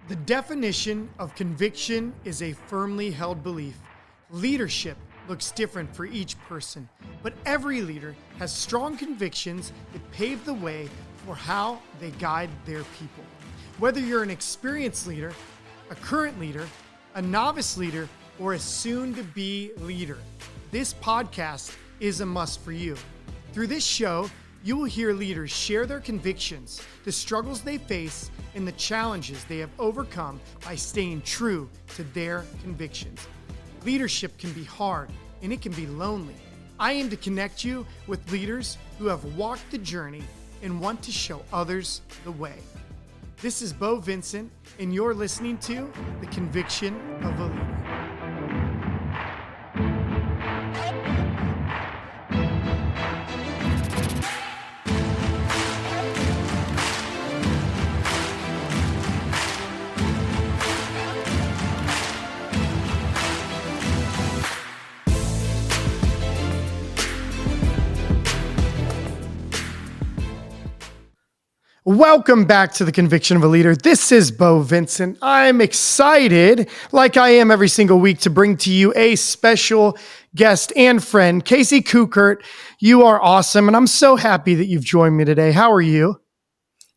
The definition of conviction is a firmly held belief. Leadership looks different for each person, but every leader has strong convictions that pave the way for how they guide their people. Whether you're an experienced leader, a current leader, a novice leader, or a soon-to-be leader, this podcast is a must for you. Through this show, you will hear leaders share their convictions, the struggles they face, and the challenges they have overcome by staying true to their convictions. Leadership can be hard and it can be lonely. I aim to connect you with leaders who have walked the journey and want to show others the way. This is Beau Vincent, and you're listening to The Conviction of a Leader. Welcome back to The Conviction of a Leader. This is Beau Vincent. I'm excited, like I am every single week, to bring to you a special guest and friend, Casey Kuckert. You are awesome, and I'm so happy that you've joined me today. How are you?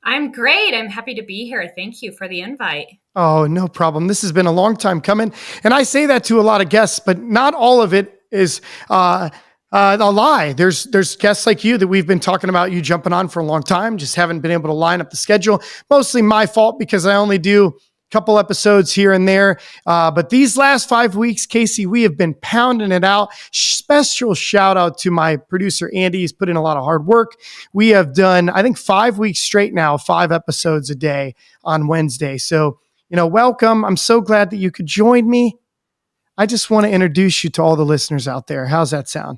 I'm great. I'm happy to be here. Thank you for the invite. Oh, no problem. This has been a long time coming, and I say that to a lot of guests, but not all of it is a lie. There's guests like you that we've been talking about you jumping on for a long time, just haven't been able to line up the schedule. Mostly my fault because I only do a couple episodes here and there. But these last 5 weeks, Casey, we have been pounding it out. Special shout out to my producer, Andy. He's put in a lot of hard work. We have done, I think, 5 weeks straight now, 5 episodes a day on Wednesday. So, welcome. I'm so glad that you could join me. I just want to introduce you to all the listeners out there. How's that sound?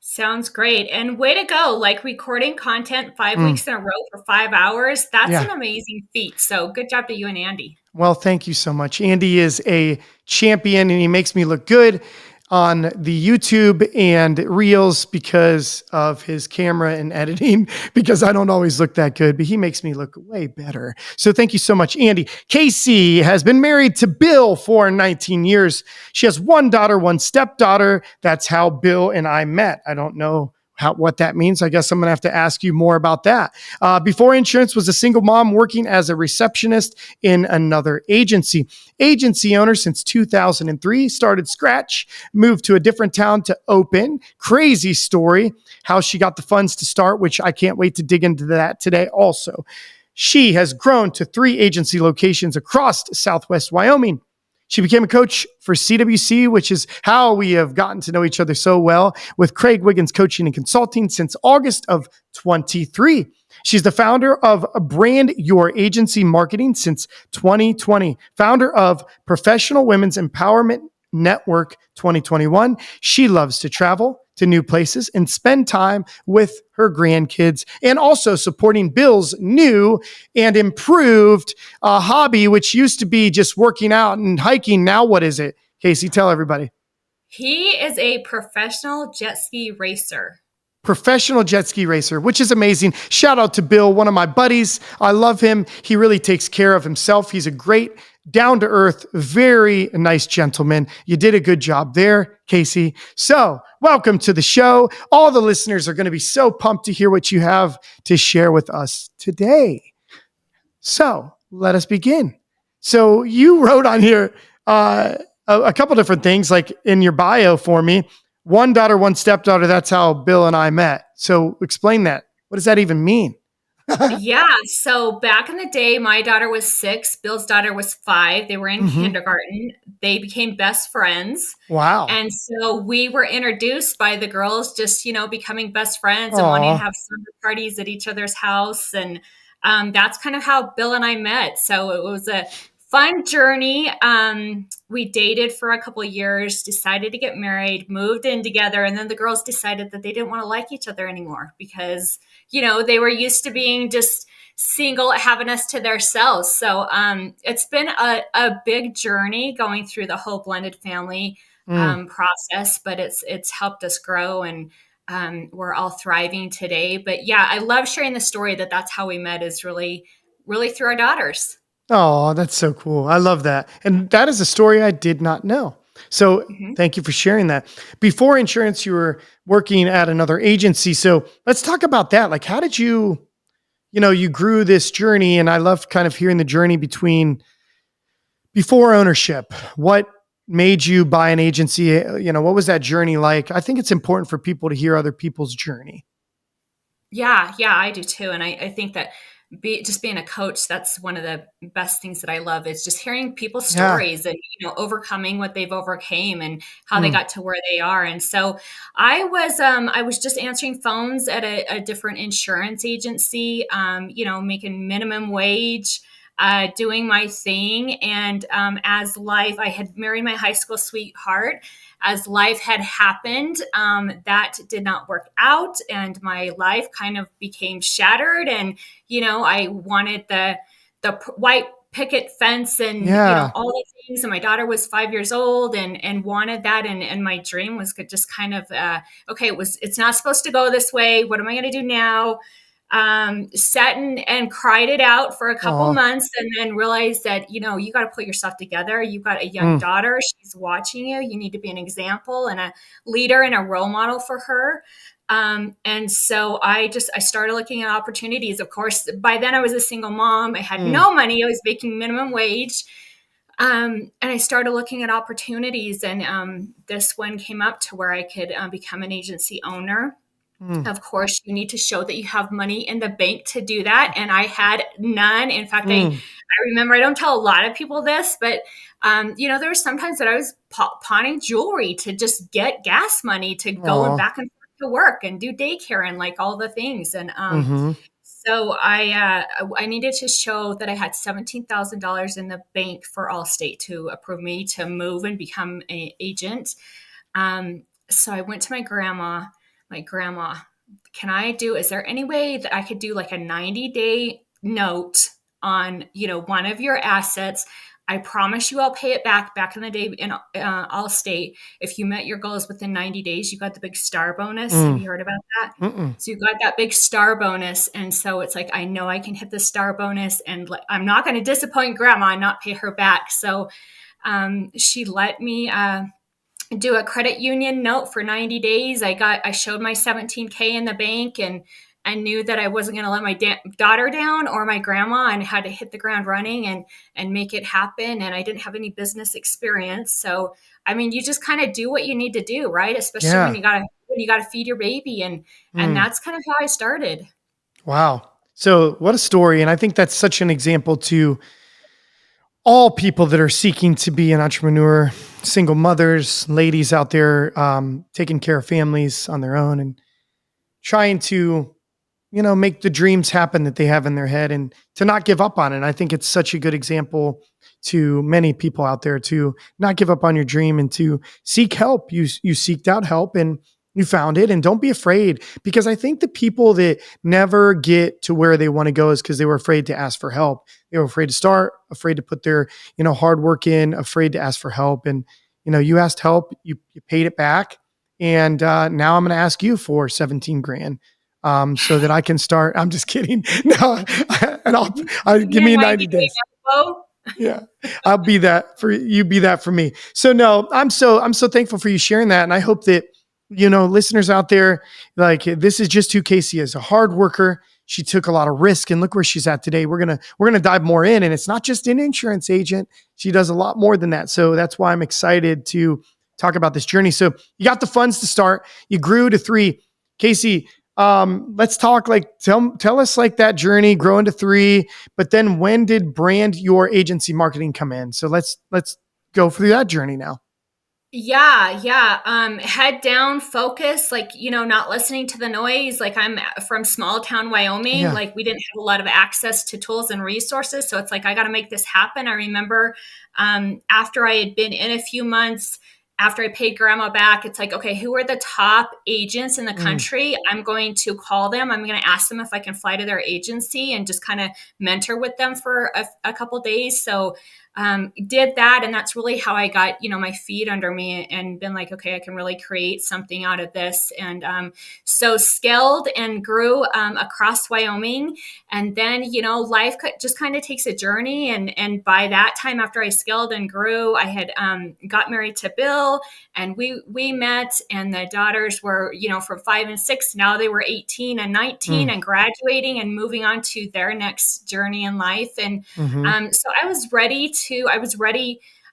Sounds great. And way to go. Like recording content 5 weeks in a row for 5 hours. That's an amazing feat. So good job to you and Andy. Well, thank you so much. Andy is a champion and he makes me look good on the YouTube and Reels because of his camera and editing, because I don't always look that good, but he makes me look way better. So thank you so much, Andy. Casey has been married to Bill for 19 years. She has one daughter, one stepdaughter. That's how Bill and I met. I don't know what that means. I guess I'm going to have to ask you more about that. Before insurance, was a single mom working as a receptionist in another agency. Agency owner since 2003, started scratch, moved to a different town to open. Crazy story, how she got the funds to start, which I can't wait to dig into that today also. She has grown to 3 agency locations across Southwest Wyoming. She became a coach for CWC, which is how we have gotten to know each other so well, with Craig Wiggins Coaching and Consulting since August of 23. She's the founder of Brand Your Agency Marketing since 2020, founder of Professional Women's Empowerment Network 2021. She loves to travel to new places and spend time with her grandkids, and also supporting Bill's new and improved hobby, which used to be just working out and hiking. Now, what is it? Casey, tell everybody. He is a professional jet ski racer. Professional jet ski racer, which is amazing. Shout out to Bill, one of my buddies. I love him. He really takes care of himself. He's a great, down-to-earth, very nice gentleman. You did a good job there, Casey. So welcome to the show. All the listeners are going to be so pumped to hear what you have to share with us today. So let us begin. So you wrote on here a couple different things, like in your bio for me. One daughter, one stepdaughter. That's how Bill and I met. So explain that. What does that even mean? Yeah. So back in the day, my daughter was 6. Bill's daughter was 5. They were in kindergarten. They became best friends. Wow. And so we were introduced by the girls, just, becoming best friends and wanting to have summer parties at each other's house. And that's kind of how Bill and I met. So it was a fun journey. We dated for a couple of years, decided to get married, moved in together. And then the girls decided that they didn't want to like each other anymore because, they were used to being just single, having us to themselves. So it's been a big journey going through the whole blended family process, but it's helped us grow, and we're all thriving today. But yeah, I love sharing the story that's how we met, is really, really through our daughters. Oh, that's so cool. I love that. And that is a story I did not know. So Mhm. thank you for sharing that. Before insurance, you were working at another agency. So let's talk about that. Like, how did you grew this journey? And I love kind of hearing the journey between before ownership. What made you buy an agency? What was that journey like? I think it's important for people to hear other people's journey. Yeah, yeah, I do too. And I think that just being a coach, that's one of the best things that I love is just hearing people's Yeah. stories and, overcoming what they've overcame and how they Mm, got to where they are. And so I was just answering phones at a different insurance agency, making minimum wage, doing my thing. And I had married my high school sweetheart, as life had happened, that did not work out, and my life kind of became shattered. And I wanted the white picket fence and yeah. all the things. And my daughter was 5 years old and wanted that. And my dream was just kind of okay. It's not supposed to go this way. What am I going to do now? Sat and cried it out for a couple Oh. months and then realized that, you got to put yourself together. You've got a young Mm, daughter. She's watching you. You need to be an example and a leader and a role model for her. And so I started looking at opportunities. Of course, by then I was a single mom. I had mm, no money. I was making minimum wage. And I started looking at opportunities, and this one came up to where I could become an agency owner. mm. Of course, you need to show that you have money in the bank to do that. And I had none. In fact, Mm. I remember, I don't tell a lot of people this, but, there were sometimes that I was pawning jewelry to just get gas money to go and Aw. back and forth to work and do daycare and like all the things. And Mhm. so I needed to show that I had $17,000 in the bank for Allstate to approve me to move and become an agent. So I went to my grandma. My grandma, is there any way that I could do like a 90-day note on, one of your assets? I promise you I'll pay it back in the day in Allstate. If you met your goals within 90 days, you got the big star bonus. Have Mm. you heard about that? Mm-mm. So you got that big star bonus. And so it's like, I know I can hit the star bonus and I'm not going to disappoint grandma and not pay her back. So she let me do a credit union note for 90 days. I showed my 17K in the bank and I knew that I wasn't going to let my daughter down or my grandma and had to hit the ground running and make it happen. And I didn't have any business experience. So, I mean, you just kind of do what you need to do, right? Especially Yeah. when you got to feed your baby. And Mm. that's kind of how I started. Wow. So what a story. And I think that's such an example to all people that are seeking to be an entrepreneur, single mothers, ladies out there, taking care of families on their own and trying to, make the dreams happen that they have in their head and to not give up on it. I think it's such a good example to many people out there to not give up on your dream and to seek help. You seeked out help and you found it, and don't be afraid, because I think the people that never get to where they want to go is because they were afraid to ask for help. They were afraid to start, afraid to put their, hard work in, afraid to ask for help. And, you asked help, you paid it back. And now I'm going to ask you for 17 grand so that I can start. I'm just kidding. No, and I give Me and me my 90 days. info. Yeah. I'll be that for you, be that for me. So no, I'm so thankful for you sharing that. And I hope that, listeners out there, like, this is just who Casey is, a hard worker. She took a lot of risk and look where she's at today. We're going to dive more in, and it's not just an insurance agent. She does a lot more than that. So that's why I'm excited to talk about this journey. So you got the funds to start, you grew to 3. Casey, let's talk, like, tell us like that journey growing to 3, but then when did brand your agency marketing come in? So let's go through that journey now. Yeah, yeah. Head down, focus, like, not listening to the noise. Like, I'm from small town Wyoming. Yeah. Like, we didn't have a lot of access to tools and resources. So it's like, I got to make this happen. I remember after I had been in a few months, after I paid grandma back, it's like, okay, who are the top agents in the Mm, country? I'm going to call them. I'm going to ask them if I can fly to their agency and just kind of mentor with them for a couple days. So did that. And that's really how I got, my feet under me and been like, okay, I can really create something out of this. And so scaled and grew across Wyoming. And then, life just kind of takes a journey. And by that time, after I scaled and grew, I had got married to Bill, and we met, and the daughters were, from 5 and 6. Now they were 18 and 19 and graduating and moving on to their next journey in life. And so I was ready.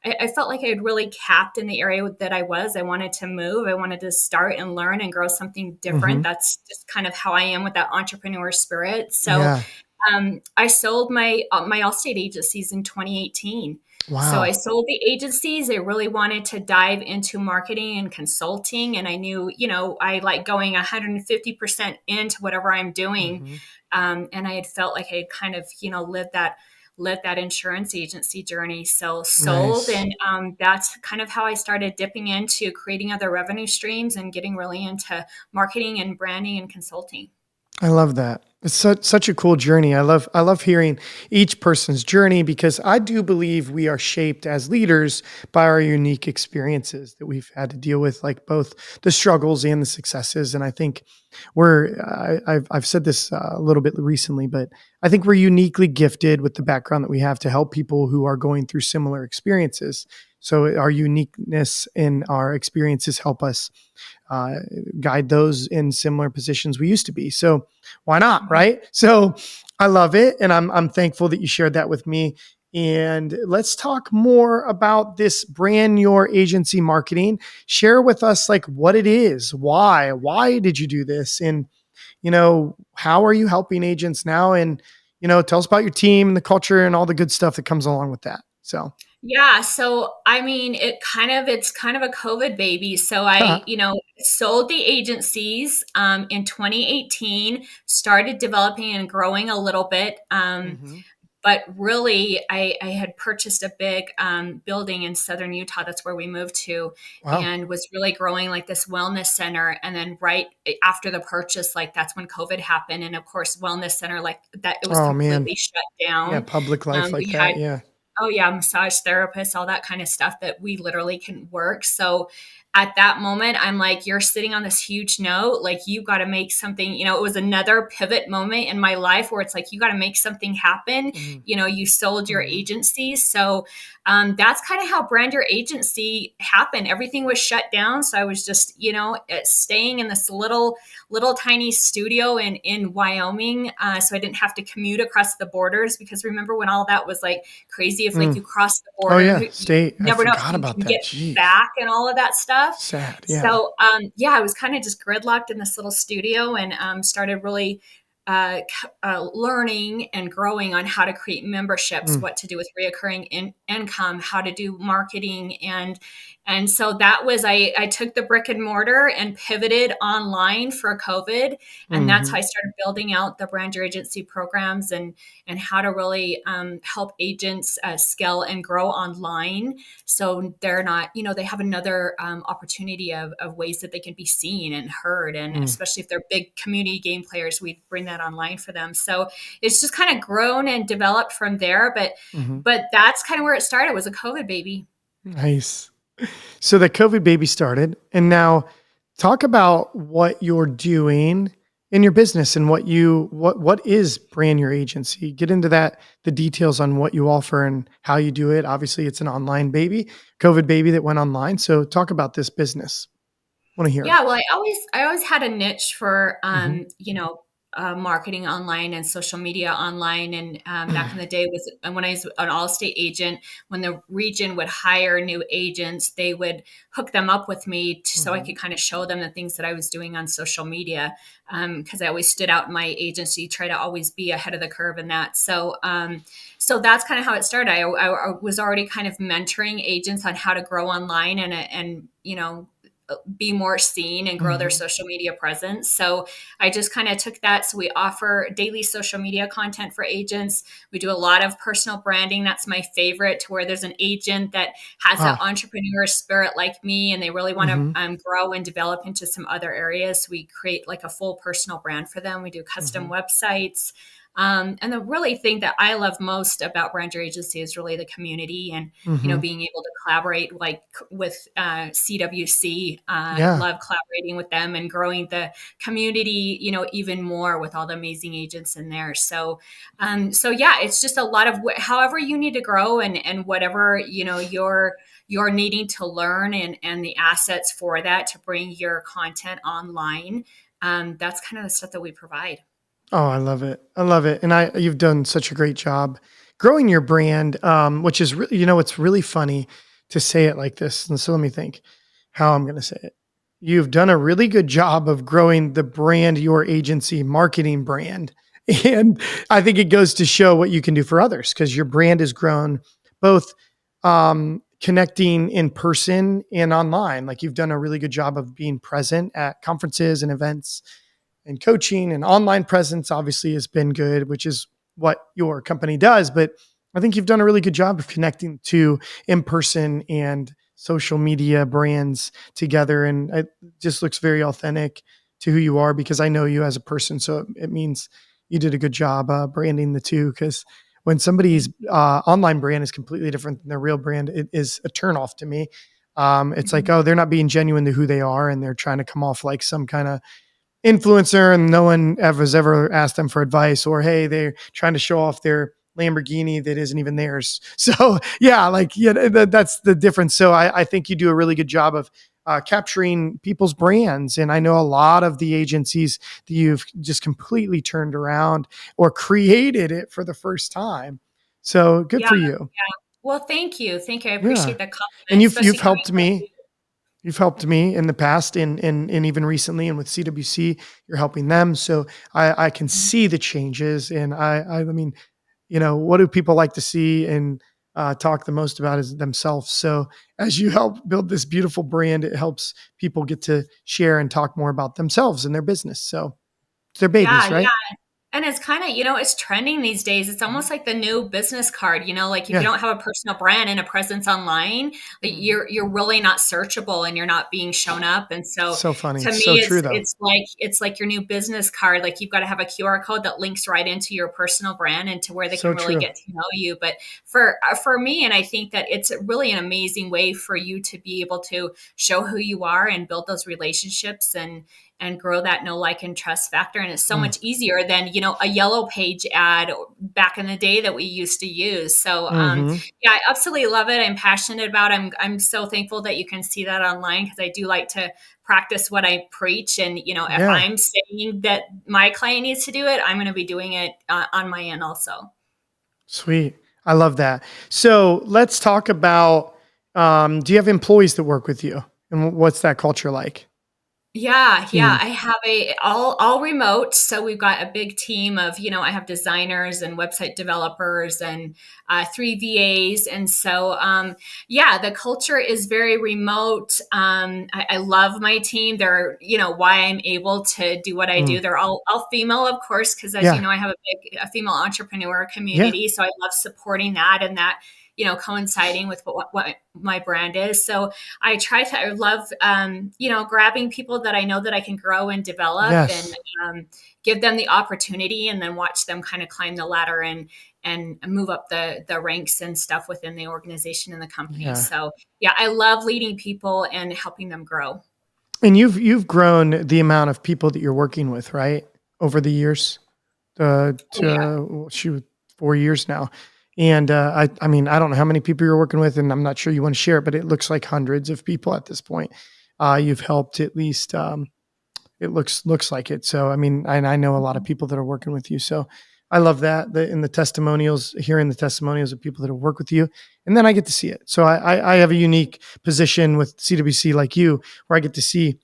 I felt like I had really capped in the area that I was. I wanted to move. I wanted to start and learn and grow something different. That's just kind of how I am with that entrepreneur spirit. So Yeah. I sold my Allstate agencies in 2018. So I Wow. sold the agencies. I really wanted to dive into marketing and consulting. And I knew, I like going 150% into whatever I'm doing. And I had felt like I had kind of, lived that insurance agency journey. So sold. Nice. And that's kind of how I started dipping into creating other revenue streams and getting really into marketing and branding and consulting. I love that. It's such a cool journey. I love hearing each person's journey, because I do believe we are shaped as leaders by our unique experiences that we've had to deal with, like both the struggles and the successes. And I think I've said this a little bit recently, but I think we're uniquely gifted with the background that we have to help people who are going through similar experiences. So our uniqueness in our experiences help us uh, guide those in similar positions we used to be. So why not, right? So I love it, and I'm thankful that you shared that with me. And let's talk more about this brand your agency marketing. Share with us like what it is, why did you do this, and how are you helping agents now? And tell us about your team and the culture and all the good stuff that comes along with that. So Yeah. So, I mean, it's kind of a COVID baby. So sold the agencies, in 2018, started developing and growing a little bit. Mhm. But really, I had purchased a big building in Southern Utah. That's where we moved to, Wow. and was really growing like this wellness center. And then right after the purchase, like that's when COVID happened. And of course, wellness center like that, it was Oh man. completely shut Yeah, down. public life like We had that. Yeah. Oh yeah, massage therapists, all that kind of stuff that we literally couldn't work. So at that moment, I'm like, you're sitting on this huge note, like you got to make something, it was another pivot moment in my life where it's like, you got to make something happen. Mhm. You sold your Mhm. agency. So that's kind of how brand your agency happened. Everything was shut down. So I was just, staying in this little tiny studio in Wyoming. So I didn't have to commute across the borders, because remember when all that was like crazy, if like Mm. you cross the Oh border, yeah, you state. I never know if forgot you about can that. get Jeez. back and all of that stuff. Sad. Yeah. So yeah, I was kind of just gridlocked in this little studio, and started really learning and growing on how to create memberships, Mm. what to do with reoccurring income, how to do marketing, and so that was I took the brick and mortar and pivoted online for COVID, and that's how I Mhm. started building out the brand your agency programs and how to really help agents scale and grow online, so they're not, they have another opportunity of ways that they can be seen and heard, and Mm. especially if they're big community game players, we bring that online for them. So it's just kind of grown and developed from there, Mhm. but that's kind of where it started, was a COVID baby. Nice. So the COVID baby started, and now talk about what you're doing in your business and what is brand your agency. Get into that, the details on what you offer and how you do it. Obviously, it's an online baby, COVID baby that went online. So talk about this business. Want to hear. Yeah, well, I always had a niche for Mhm. marketing online and social media online. And back in the day, was when I was an Allstate agent, when the region would hire new agents, they would hook them up with me so I Mhm. could kind of show them the things that I was doing on social media, because I always stood out in my agency, try to always be ahead of the curve in that. So that's kind of how it started. I was already kind of mentoring agents on how to grow online and be more seen and grow their Mhm. social media presence. So I just kind of took that. So we offer daily social media content for agents. We do a lot of personal branding. That's my favorite, to where there's an agent that has that Wow. entrepreneur spirit like me, and they really want to Mhm. grow and develop into some other areas. So we create like a full personal brand for them. We do custom Mhm. websites. And the really thing that I love most about brand your agency is really the community and, Hmm. being able to collaborate like with CWC. Yeah. Love collaborating with them and growing the community, even more with all the amazing agents in there. So yeah, it's just a lot of however you need to grow and whatever, you're needing to learn and the assets for that to bring your content online. That's kind of the stuff that we provide. Oh, I love it. I love it. And you've done such a great job growing your brand, which is really, it's really funny to say it like this. And so let me think how I'm going to say it. You've done a really good job of growing the brand, your agency marketing brand. And I think it goes to show what you can do for others because your brand has grown both connecting in person and online. Like you've done a really good job of being present at conferences and events and coaching and online presence obviously has been good, which is what your company does. But I think you've done a really good job of connecting to in person and social media brands together. And it just looks very authentic to who you are because I know you as a person. So it means you did a good job branding the two. Because when somebody's online brand is completely different than their real brand, it is a turnoff to me. It's like, Mhm. oh, they're not being genuine to who they are and they're trying to come off like some kind of influencer and no one has ever asked them for advice or hey they're trying to show off their Lamborghini that isn't even theirs. So yeah, like yeah, that's the difference. So I think you do a really good job of capturing people's brands, and I know a lot of the agencies that you've just completely turned around or created it for the first time. So good Yeah. for you. Well, thank you. Thank you. I Yeah, appreciate the and compliment, you've especially coming helped from me. you. You've helped me in the past and even recently and with CWC, you're helping them. So I can Mhm. see the changes. And I mean, what do people like to see and talk the most about is themselves. So as you help build this beautiful brand, it helps people get to share and talk more about themselves and their business. So it's their babies, Yeah, right? and it's kind of, it's trending these days. It's Mhm. almost like the new business card, like if you Yeah. don't have a personal brand and a presence online, like Mhm. you're really not searchable and you're not being shown up. And so So funny. to So me true it's though. it's like your new business card. Like you've got to have a QR code that links right into your personal brand and to where they can So really true. get to know you. But for me, and I think that it's really an amazing way for you to be able to show who you are and build those relationships and grow that know like and trust factor, and it's so Mm. much easier than a yellow page ad back in the day that we used to use. So Hmm. yeah, I absolutely love it. I'm passionate about it. I'm so thankful that you can see that online because I do like to practice what I preach, and if Yeah. I'm saying that my client needs to do it, I'm going to be doing it on my end also. Sweet. I love that. So let's talk about do you have employees that work with you? And what's that culture like? Yeah, Team. I have a all remote. So we've got a big team of, I have designers and website developers and three VAs. And so, yeah, the culture is very remote. I love my team. They're, why I'm able to do what I Mm. do. They're all female, of course, because as you Yeah. know, I have a female entrepreneur Yeah. community. So I love supporting that and that, coinciding with what my brand is. So I love, grabbing people that I know that I can grow and develop and Yes. um, give them the opportunity and then watch them kind of climb the ladder and move up the ranks and stuff within the organization and the company. Yeah. So yeah, I love leading people and helping them grow. And you've grown the amount of people that you're working with, right? Over the years. Oh yeah. To well, shoot 4 years now. And I mean, I don't know how many people you're working with, and I'm not sure you want to share it, but it looks like hundreds of people at this point. You've helped at least it looks like it. So I mean, I know a lot of people that are working with you. So I love that in the testimonials, hearing the testimonials of people that have worked with you, and then I get to see it. So I have a unique position with CWC like you, where I get to see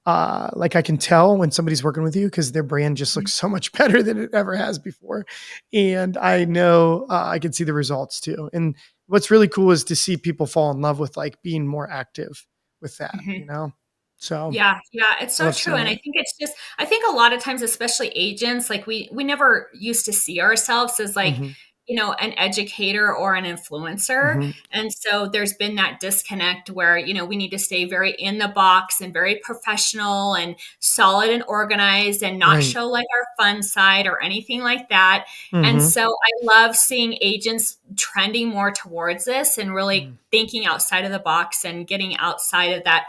like I can tell when somebody's working with you because their brand just looks so much better than it ever has before. And I know I can see the results too. And what's really cool is to see people fall in love with like being more active with that, Mhm. So Yeah, it's I so love true. seeing And I it. think it's just, I think a lot of times, especially agents, like we never used to see ourselves as like, Hmm. an educator or an influencer. Mm-hmm. And so there's been that disconnect where, we need to stay very in the box and very professional and solid and organized and not Right. show like our fun side or anything like that. And Mm-hmm. so I love seeing agents trending more towards this and really thinking outside of the box and getting outside of that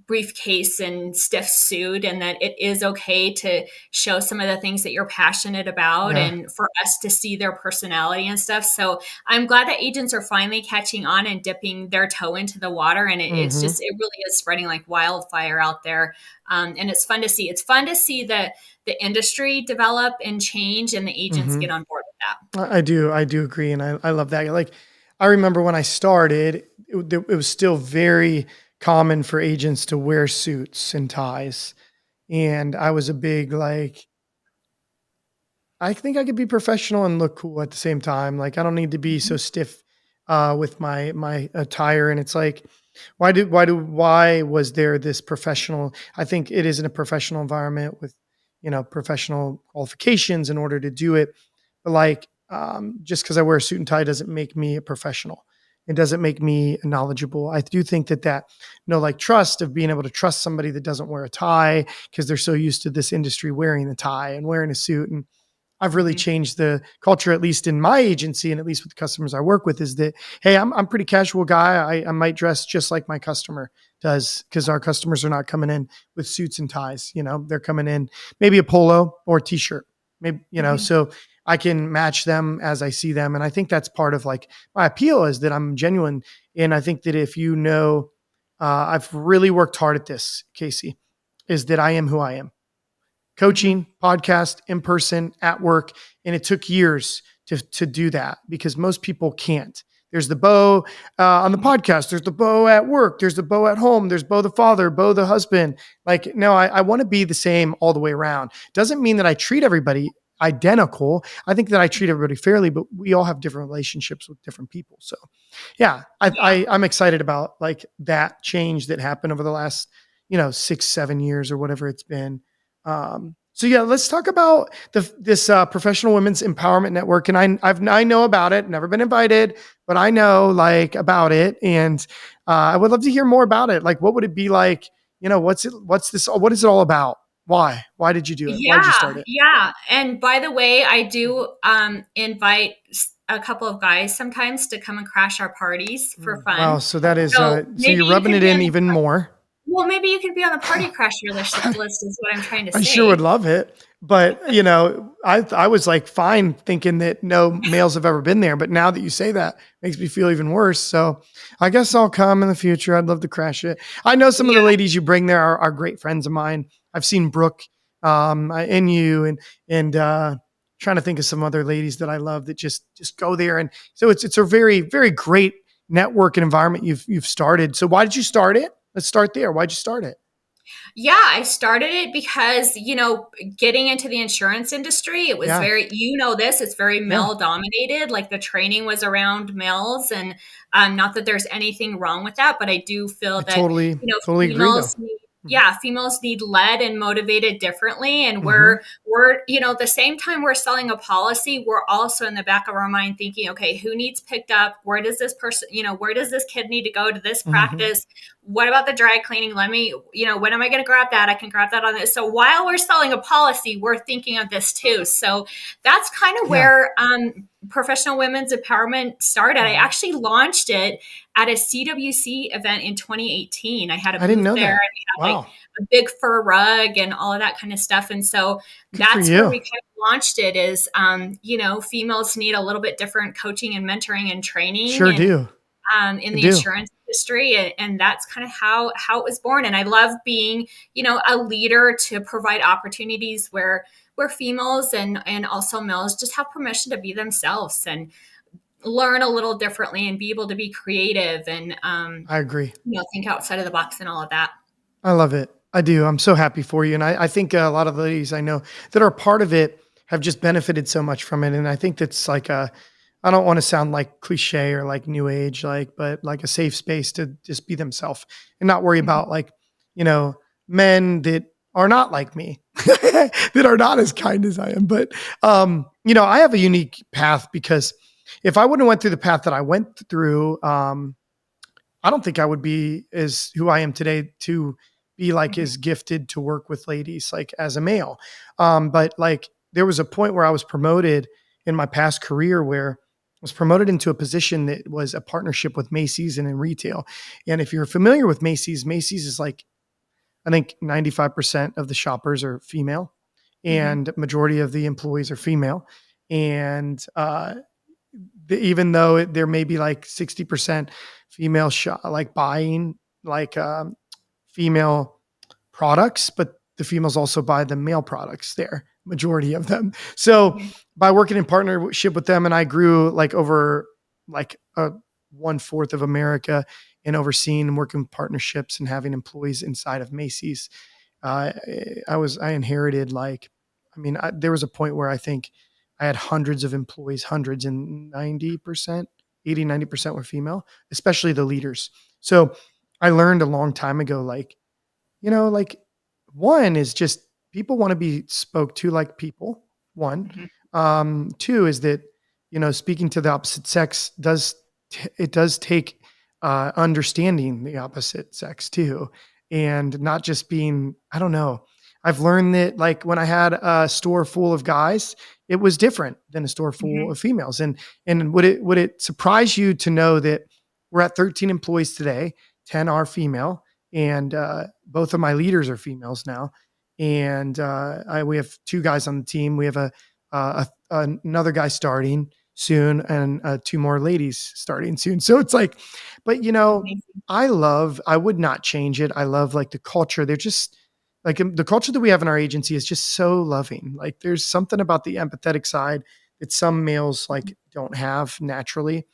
briefcase and stiff suit, and that it is okay to show some of the things that you're passionate about Yeah. and for us to see their personality and stuff. So I'm glad that agents are finally catching on and dipping their toe into the water. And Mm-hmm. it really is spreading like wildfire out there. And it's fun to see. It's fun to see the industry develop and change and the agents Mm-hmm. get on board with that. I do agree. And I love that. Like, I remember when I started, it was still very common for agents to wear suits and ties. And I was a big, like, I think I could be professional and look cool at the same time. Like, I don't need to be so stiff with my attire. And it's like, why was there this professional? I think it is in a professional environment with, professional qualifications in order to do it. But like, just because I wear a suit and tie doesn't make me a professional. It doesn't make me knowledgeable. I do think that, like, trust of being able to trust somebody that doesn't wear a tie because they're so used to this industry wearing a tie and wearing a suit. And I've really Mhm. changed the culture, at least in my agency and at least with the customers I work with, is that, hey, I'm pretty casual guy. I might dress just like my customer does because our customers are not coming in with suits and ties. They're coming in maybe a polo or a t-shirt, maybe, Mhm. so I can match them as I see them. And I think that's part of like my appeal is that I'm genuine. And I think that if I've really worked hard at this, Casey, is that I am who I am. Mhm. Coaching, podcast, in person, at work. And it took years to do that because most people can't. There's the Beau on the Mhm. podcast. There's the Beau at work. There's the Beau at home. There's Beau the father, Beau the husband. Like, no, I want to be the same all the way around. Doesn't mean that I treat everybody identical. I think that I treat everybody fairly, but we all have different relationships with different people. So yeah, Yeah. I'm excited about like that change that happened over the last, 6, 7 years or whatever it's been. So yeah, let's talk about this professional women's empowerment network. And I know about it, never been invited, but I know like about it. And I would love to hear more about it. Like, what would it be like? What is it all about? Why did you do it? Why did you start Yeah, it? yeah. And by the way, I do invite a couple of guys sometimes to come and crash our parties for Wow. fun. So that is, So so maybe you're you rubbing could it be on in even more. maybe you could be on the party crasher list is what I'm trying to I sure would say. love it. But, I was like fine thinking that no males have ever been there. But now that you say that, makes me feel even worse. So I guess I'll come in the future. I'd love to crash it. I know some of the Yeah. ladies you bring there are great friends of mine. I've seen Brooke and you and trying to think of some other ladies that I love that just go there. And so it's a very, very great network and environment you've started. So why did you start it? Let's start there. Why'd you start it? Yeah, I started it because, getting into the insurance industry, it was Yeah. very, this, it's very Yeah. male dominated. Like the training was around males. And not that there's anything wrong with that, but I do feel I that, totally agree though. Mhm. females need led and motivated differently. And Mhm. the same time we're selling a policy, we're also in the back of our mind thinking, okay, who needs picked up? Where does this person, where does this kid need to go to this Mhm. practice? What about the dry cleaning? Let me, when am I going to grab that? I can grab that on this. So while we're selling a policy, we're thinking of this too. So that's kind of Yeah. where professional women's empowerment started. I Mhm. actually launched it at a CWC event in 2018. I had a I didn't booth know there and that. we had like Wow. a big fur rug and all of that kind of stuff. And so Good for that's where you. we kind of launched it is, females need a little bit different coaching and mentoring and training. Sure And do. in I the do. insurance industry, and that's kind of how it was born. And I love being a leader to provide opportunities where females and also males just have permission to be themselves and learn a little differently and be able to be creative and I agree. think outside of the box and all of that. I love it. I do. I'm so happy for you. And I think a lot of the ladies I know that are part of it have just benefited so much from it. And I think that's like I don't want to sound like cliche or like new age, but like a safe space to just be themselves and not worry Mhm. about like, you know, men that are not like me, that are not as kind as I am. But, I have a unique path because if I wouldn't have went through the path that I went through, I don't think I would be as who I am today to be like Mhm, as gifted to work with ladies like as a male. But like there was a point where I was promoted in my past career where I was promoted into a position that was a partnership with Macy's and in retail. And if you're familiar with Macy's, Macy's is like I think 95% of the shoppers are female mhm, and majority of the employees are female. And even though there may be like 60% female like buying like female products, but the females also buy the male products there, majority of them. So mhm, by working in partnership with them, and I grew like over like a 1/4 of America and overseeing working partnerships and having employees inside of Macy's. Uh, I inherited like, there was a point where I think I had hundreds of employees, hundreds, and 90%, 80, 90% were female, especially the leaders. So I learned a long time ago, like, like one is just people want to be spoke to like people. One, mhm, two is that speaking to the opposite sex it does take understanding the opposite sex too, and not just being. I don't know. I've learned that like when I had a store full of guys, it was different than a store full mhm, of females. And would it surprise you to know that we're at 13 employees today, 10 are female, and both of my leaders are females now. And we have two guys on the team. We have another guy starting soon, and two more ladies starting soon. So it's like, but amazing. I would not change it. I love like the culture. They're just like the culture that we have in our agency is just so loving. Like there's something about the empathetic side that some males like don't have naturally.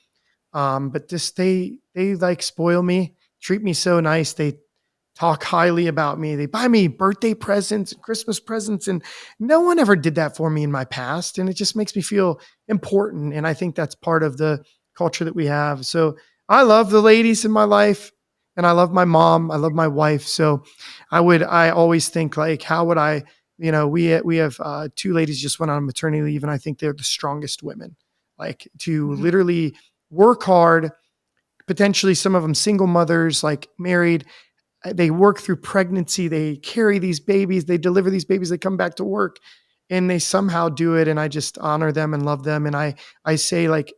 But just they like spoil me, treat me so nice. They talk highly about me. They buy me birthday presents and Christmas presents, and no one ever did that for me in my past. And it just makes me feel important. And I think that's part of the culture that we have. So I love the ladies in my life, and I love my mom. I love my wife. So I always think like, how would I, we have two ladies just went on maternity leave, and I think they're the strongest women, like to Mhm, literally work hard, potentially some of them single mothers, like married, they work through pregnancy, they carry these babies, they deliver these babies, they come back to work, and they somehow do it. And I just honor them and love them. And I say like,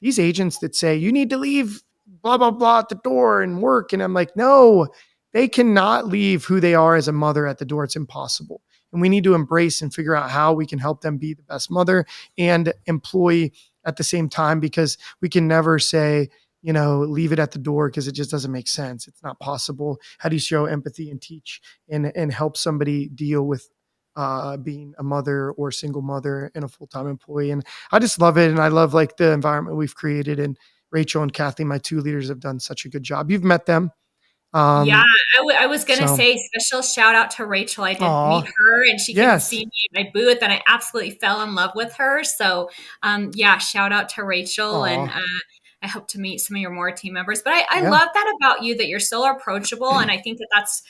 these agents that say you need to leave blah blah blah at the door and work, and I'm like, no, they cannot leave who they are as a mother at the door. It's impossible. And we need to embrace and figure out how we can help them be the best mother and employee at the same time, because we can never say, leave it at the door, because it just doesn't make sense. It's not possible. How do you show empathy and teach and help somebody deal with being a mother or single mother and a full-time employee? And I just love it. And I love like the environment we've created. And Rachel and Kathy, my two leaders, have done such a good job. You've met them. Yeah, Um, I was gonna so, say special shout out to Rachel. I did meet aw, her, and she came and yes. see me at my booth, and I absolutely fell in love with her. So, yeah, shout out to Rachel, and Aw, I hope to meet some of your more team members. But I yeah. love that about you, that you're so approachable, and I think that that's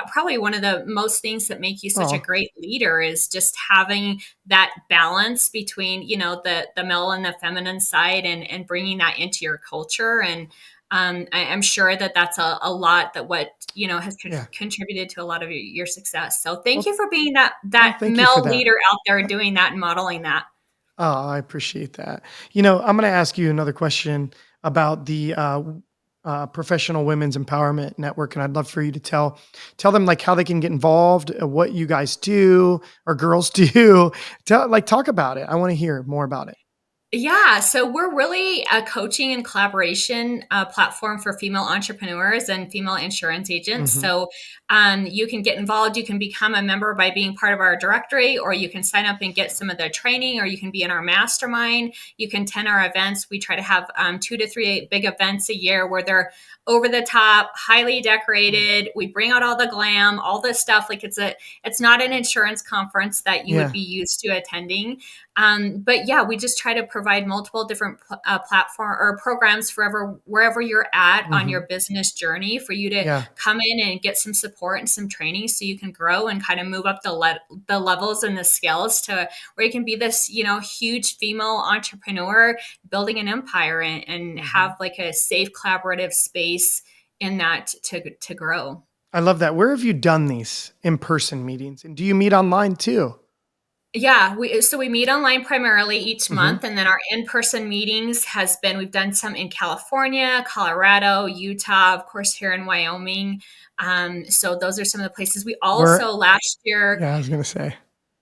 probably one of the most things that make you such a Aw, great leader is just having that balance between the male and the feminine side, and bringing that into your culture. And I'm sure that that's a lot that what has yeah. contributed to a lot of your success. So thank you Well, for being that oh, that thank you for male that. leader out there doing that and modeling that. Oh, I appreciate that. I'm going to ask you another question about the Professional Women's Empowerment Network, and I'd love for you to tell them like how they can get involved, what you guys do or girls do. Talk about it. I want to hear more about it. Yeah, so we're really a coaching and collaboration platform for female entrepreneurs and female insurance agents. Hmm. So you can get involved. You can become a member by being part of our directory, or you can sign up and get some of the training, or you can be in our mastermind. You can attend our events. We try to have 2 to 3 big events a year where they're over the top, highly decorated. We bring out all the glam, all this stuff. Like it's not an insurance conference that you would Yeah. be used to attending. But yeah, we just try to provide multiple different platform or programs for wherever you're at on your Hmm. business journey for you to Yeah. come in and get some support and some training so you can grow and kind of move up the levels and the skills to where you can be this, huge female entrepreneur building an empire and Hmm. have like a safe collaborative space in that to grow. I love that. Where have you done these in-person meetings? And do you meet online too? Yeah, we meet online primarily each Hmm. month, and then our in-person meetings has been we've done some in California, Colorado, Utah, of course here in Wyoming. So those are some of the places. We Where? also last year. Yeah, I was going to say.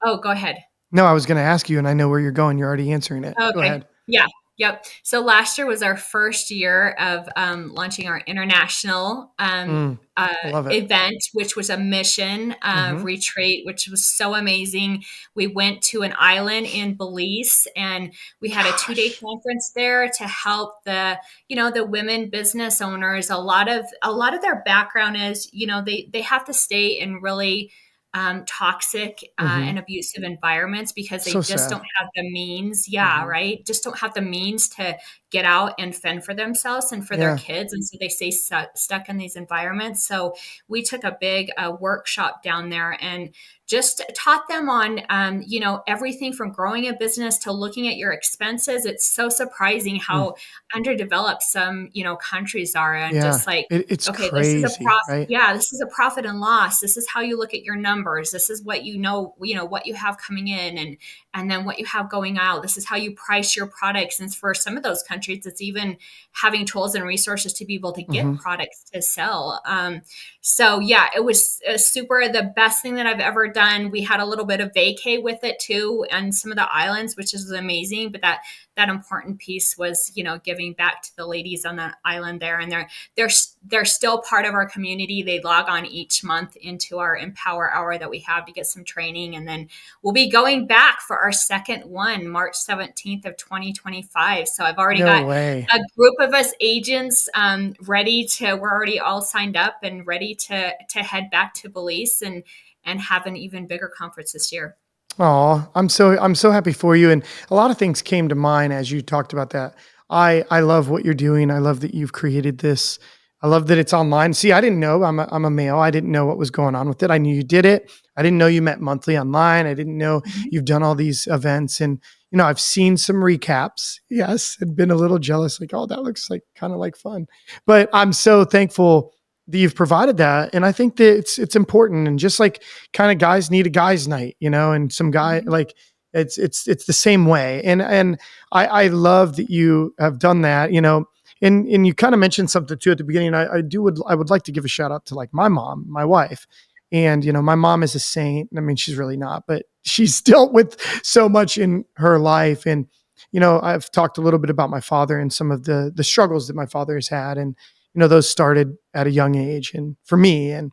Oh, go ahead. No, I was going to ask you, and I know where you're going. You're already answering it. Go Okay. ahead. Yeah. Yep. So last year was our first year of launching our international Mm, I love it. event, which was a mission Hmm. retreat, which was so amazing. We went to an island in Belize, and we had a 2 day Gosh. conference there to help the women business owners. A lot of their background is, they have to stay in really toxic Hmm. and abusive environments because they So just sad. don't have the means. Yeah, Hmm. right. Just don't have the means to get out and fend for themselves and for their Yeah. kids. And so they stay stuck in these environments. So we took a big workshop down there and just taught them on, everything from growing a business to looking at your expenses. It's so surprising Mm, how underdeveloped some, countries are, and yeah. just like, It's okay, this is a crazy, right? yeah, this is a profit and loss. This is how you look at your numbers. This is what what you have coming in and then what you have going out. This is how you price your products. And for some of those countries, it's even having tools and resources to be able to get Hmm. products to sell. So yeah, it was super the best thing that I've ever done. We had a little bit of vacay with it too, and some of the islands, which is amazing. But that important piece was, giving back to the ladies on the island there, and they're they're still part of our community. They log on each month into our Empower Hour that we have to get some training, and then we'll be going back for our second one, March 17th of 2025. So I've already No got way. a group of us agents ready to. We're already all signed up and ready to head back to Belize and have an even bigger conference this year. Oh, I'm so happy for you. And a lot of things came to mind as you talked about that. I love what you're doing. I love that you've created this. I love that it's online. See, I didn't know. I'm a male. I didn't know what was going on with it. I knew you did it. I didn't know you met monthly online. I didn't know Mhm. you've done all these events. And I've seen some recaps. Yes, and been a little jealous. Like, oh, that looks like kind of like fun. But I'm so thankful that you've provided that. And I think that it's important. And just like kind of guys need a guys night, and some guy Mhm. like it's the same way. And I love that you have done that, and you kind of mentioned something too at the beginning. I would like to give a shout out to like my mom, my wife. And my mom is a saint. I mean, she's really not, but she's dealt with so much in her life. And I've talked a little bit about my father and some of the struggles that my father has had. And those started at a young age, and for me. And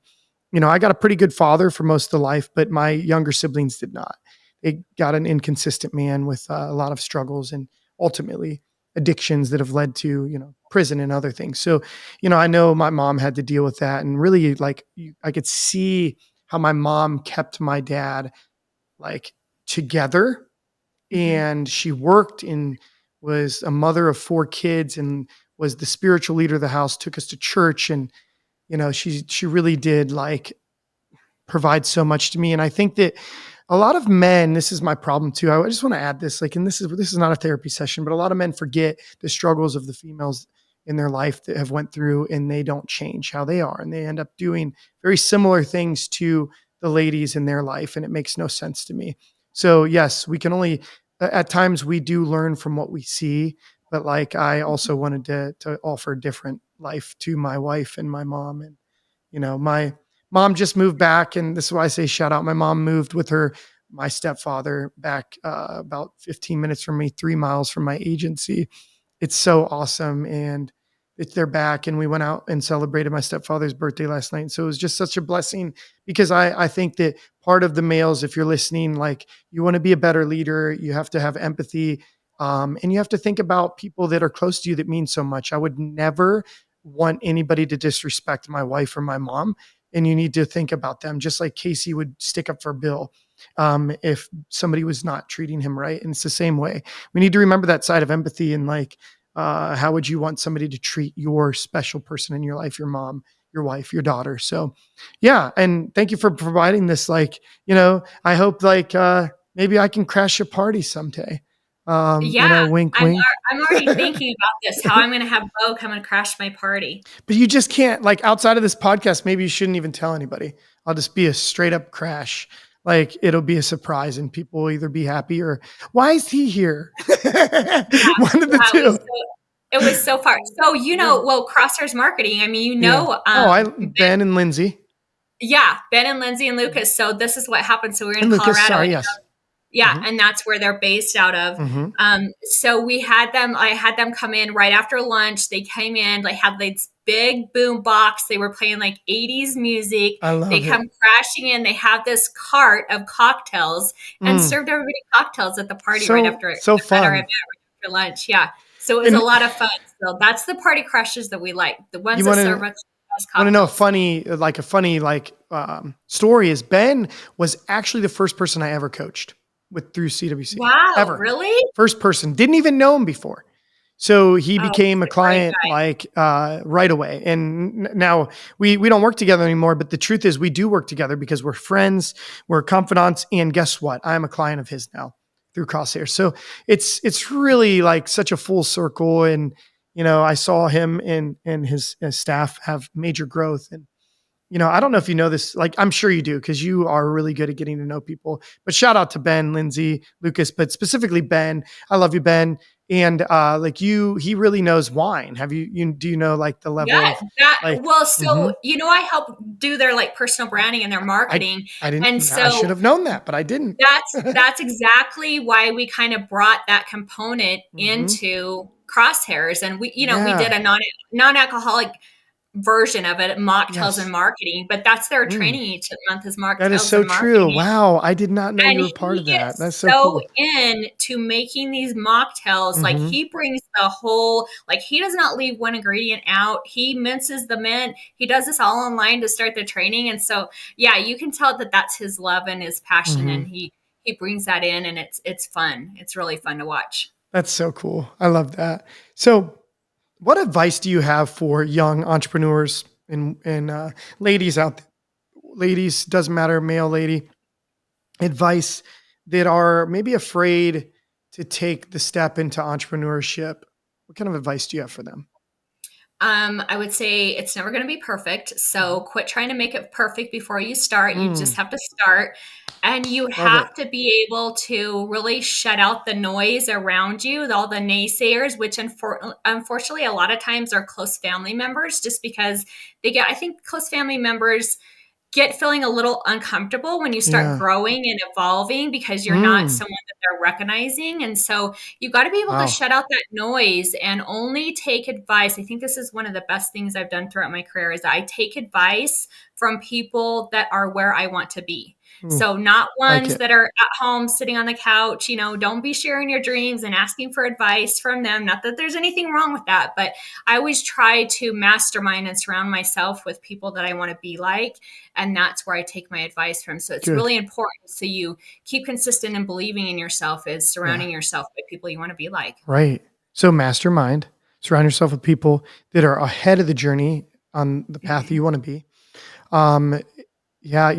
I got a pretty good father for most of the life, but my younger siblings did not. They got an inconsistent man with a lot of struggles and ultimately addictions that have led to, prison and other things. So, I know my mom had to deal with that, and really, like, I could see how my mom kept my dad like together, Mhm. and she worked and was a mother of 4 kids and was the spiritual leader of the house, took us to church. And she really did like provides so much to me. And I think that a lot of men, this is my problem too. I just want to add this, like, and this is not a therapy session, but a lot of men forget the struggles of the females in their life that have went through, and they don't change how they are. And they end up doing very similar things to the ladies in their life. And it makes no sense to me. So yes, we can only, at times we do learn from what we see, but like, I also wanted to offer a different life to my wife and my mom. And my mom just moved back, and this is why I say shout out. My mom moved with my stepfather back about 15 minutes from me, 3 miles from my agency. It's so awesome, and they're back, and we went out and celebrated my stepfather's birthday last night. So it was just such a blessing, because I think that part of the males, if you're listening, like, you want to be a better leader, you have to have empathy. And you have to think about people that are close to you that mean so much. I would never want anybody to disrespect my wife or my mom, and you need to think about them, just like Casey would stick up for Bill if somebody was not treating him right. And it's the same way. We need to remember that side of empathy, and like, how would you want somebody to treat your special person in your life, your mom, your wife, your daughter? So yeah. And thank you for providing this. Like, I hope like, maybe I can crash your party someday. Yeah, Wink, I'm wink. I'm already thinking about this, how I'm gonna have Beau come and crash my party. But you just can't, like, outside of this podcast, maybe you shouldn't even tell anybody. I'll just be a straight up crash. Like, it'll be a surprise, and people will either be happy or, why is he here? Yeah, One of the yeah, two. it was so far. So, Yeah. well, Crosshairs Marketing, I mean, Yeah. Ben and Lindsay. Yeah, Ben and Lindsay and Lucas. So this is what happened. So we were in And Lucas, Colorado. sorry, yes. Yeah, Mhm. and that's where they're based out of. Mhm. So I had them come in right after lunch. They came in, they had this big boom box. They were playing like 80s music. I They love it. come crashing in. They have this cart of cocktails and Mm. served everybody cocktails at the party right So after so at our event fun. right after lunch. Yeah. So it was a And lot of fun. So that's the party crashers that we like. The ones you that want serve to us want to know cocktails. a funny story is Ben was actually the first person I ever coached with through CWC Wow, ever. really? First person, didn't even know him before. So he Oh, he's became a a great client guy. like right away. And now we don't work together anymore. But the truth is, we do work together because we're friends, we're confidants, and guess what? I'm a client of his now through Crosshair. So it's really like such a full circle. And I saw him and his staff have major growth. And I don't know if you know this, like, I'm sure you do, because you are really good at getting to know people. But shout out to Ben, Lindsay, Lucas, but specifically Ben. I love you, Ben. And like he really knows wine. Do you know like the Yeah, level of like, well, so, mhm. I help do their, like, personal branding and their I, marketing, I didn't, and yeah, I should so have known that, but I didn't. that's exactly why we kind of brought that component Hmm. into Crosshairs, and we did Yeah. a non-alcoholic version of it, mocktails and Yes. marketing, but that's their Mm. training each month is That is mocktails so and true. marketing. Wow. I did not know And you were part of he that. That's is so so cool. into making these mocktails. Like Hmm. he brings the whole, like he does not leave one ingredient out. He minces the mint. He does this all online to start the training. And so, yeah, you can tell that that's his love and his passion. Hmm. And he brings that in, and it's fun. It's really fun to watch. That's so cool. I love that. So, what advice do you have for young entrepreneurs and ladies out there? Ladies, doesn't matter, male, lady, advice that are maybe afraid to take the step into entrepreneurship. What kind of advice do you have for them? I would say it's never going to be perfect. So Mhm. quit trying to make it perfect before you start. You just Mm, have to start. And you love it. have to be able to really shut out the noise around you, all the naysayers, which unfortunately a lot of times are close family members, just because I think close family members get feeling a little uncomfortable when you start Yeah. growing and evolving because you're not Mm, someone that they're recognizing. And so you got to be able to wow. shut out that noise and only take advice. I think this is one of the best things I've done throughout my career is that I take advice from people that are where I want to be. Ooh, So not like ones it. that are at home sitting on the couch, don't be sharing your dreams and asking for advice from them. Not that there's anything wrong with that, but I always try to mastermind and surround myself with people that I want to be like, and that's where I take my advice from. So it's Good. really important. So you keep consistent and believing in yourself is Yeah. surrounding yourself by people you want to be like. Right. So mastermind, surround yourself with people that are ahead of the journey on the path that Mhm. you want to be. Um, yeah,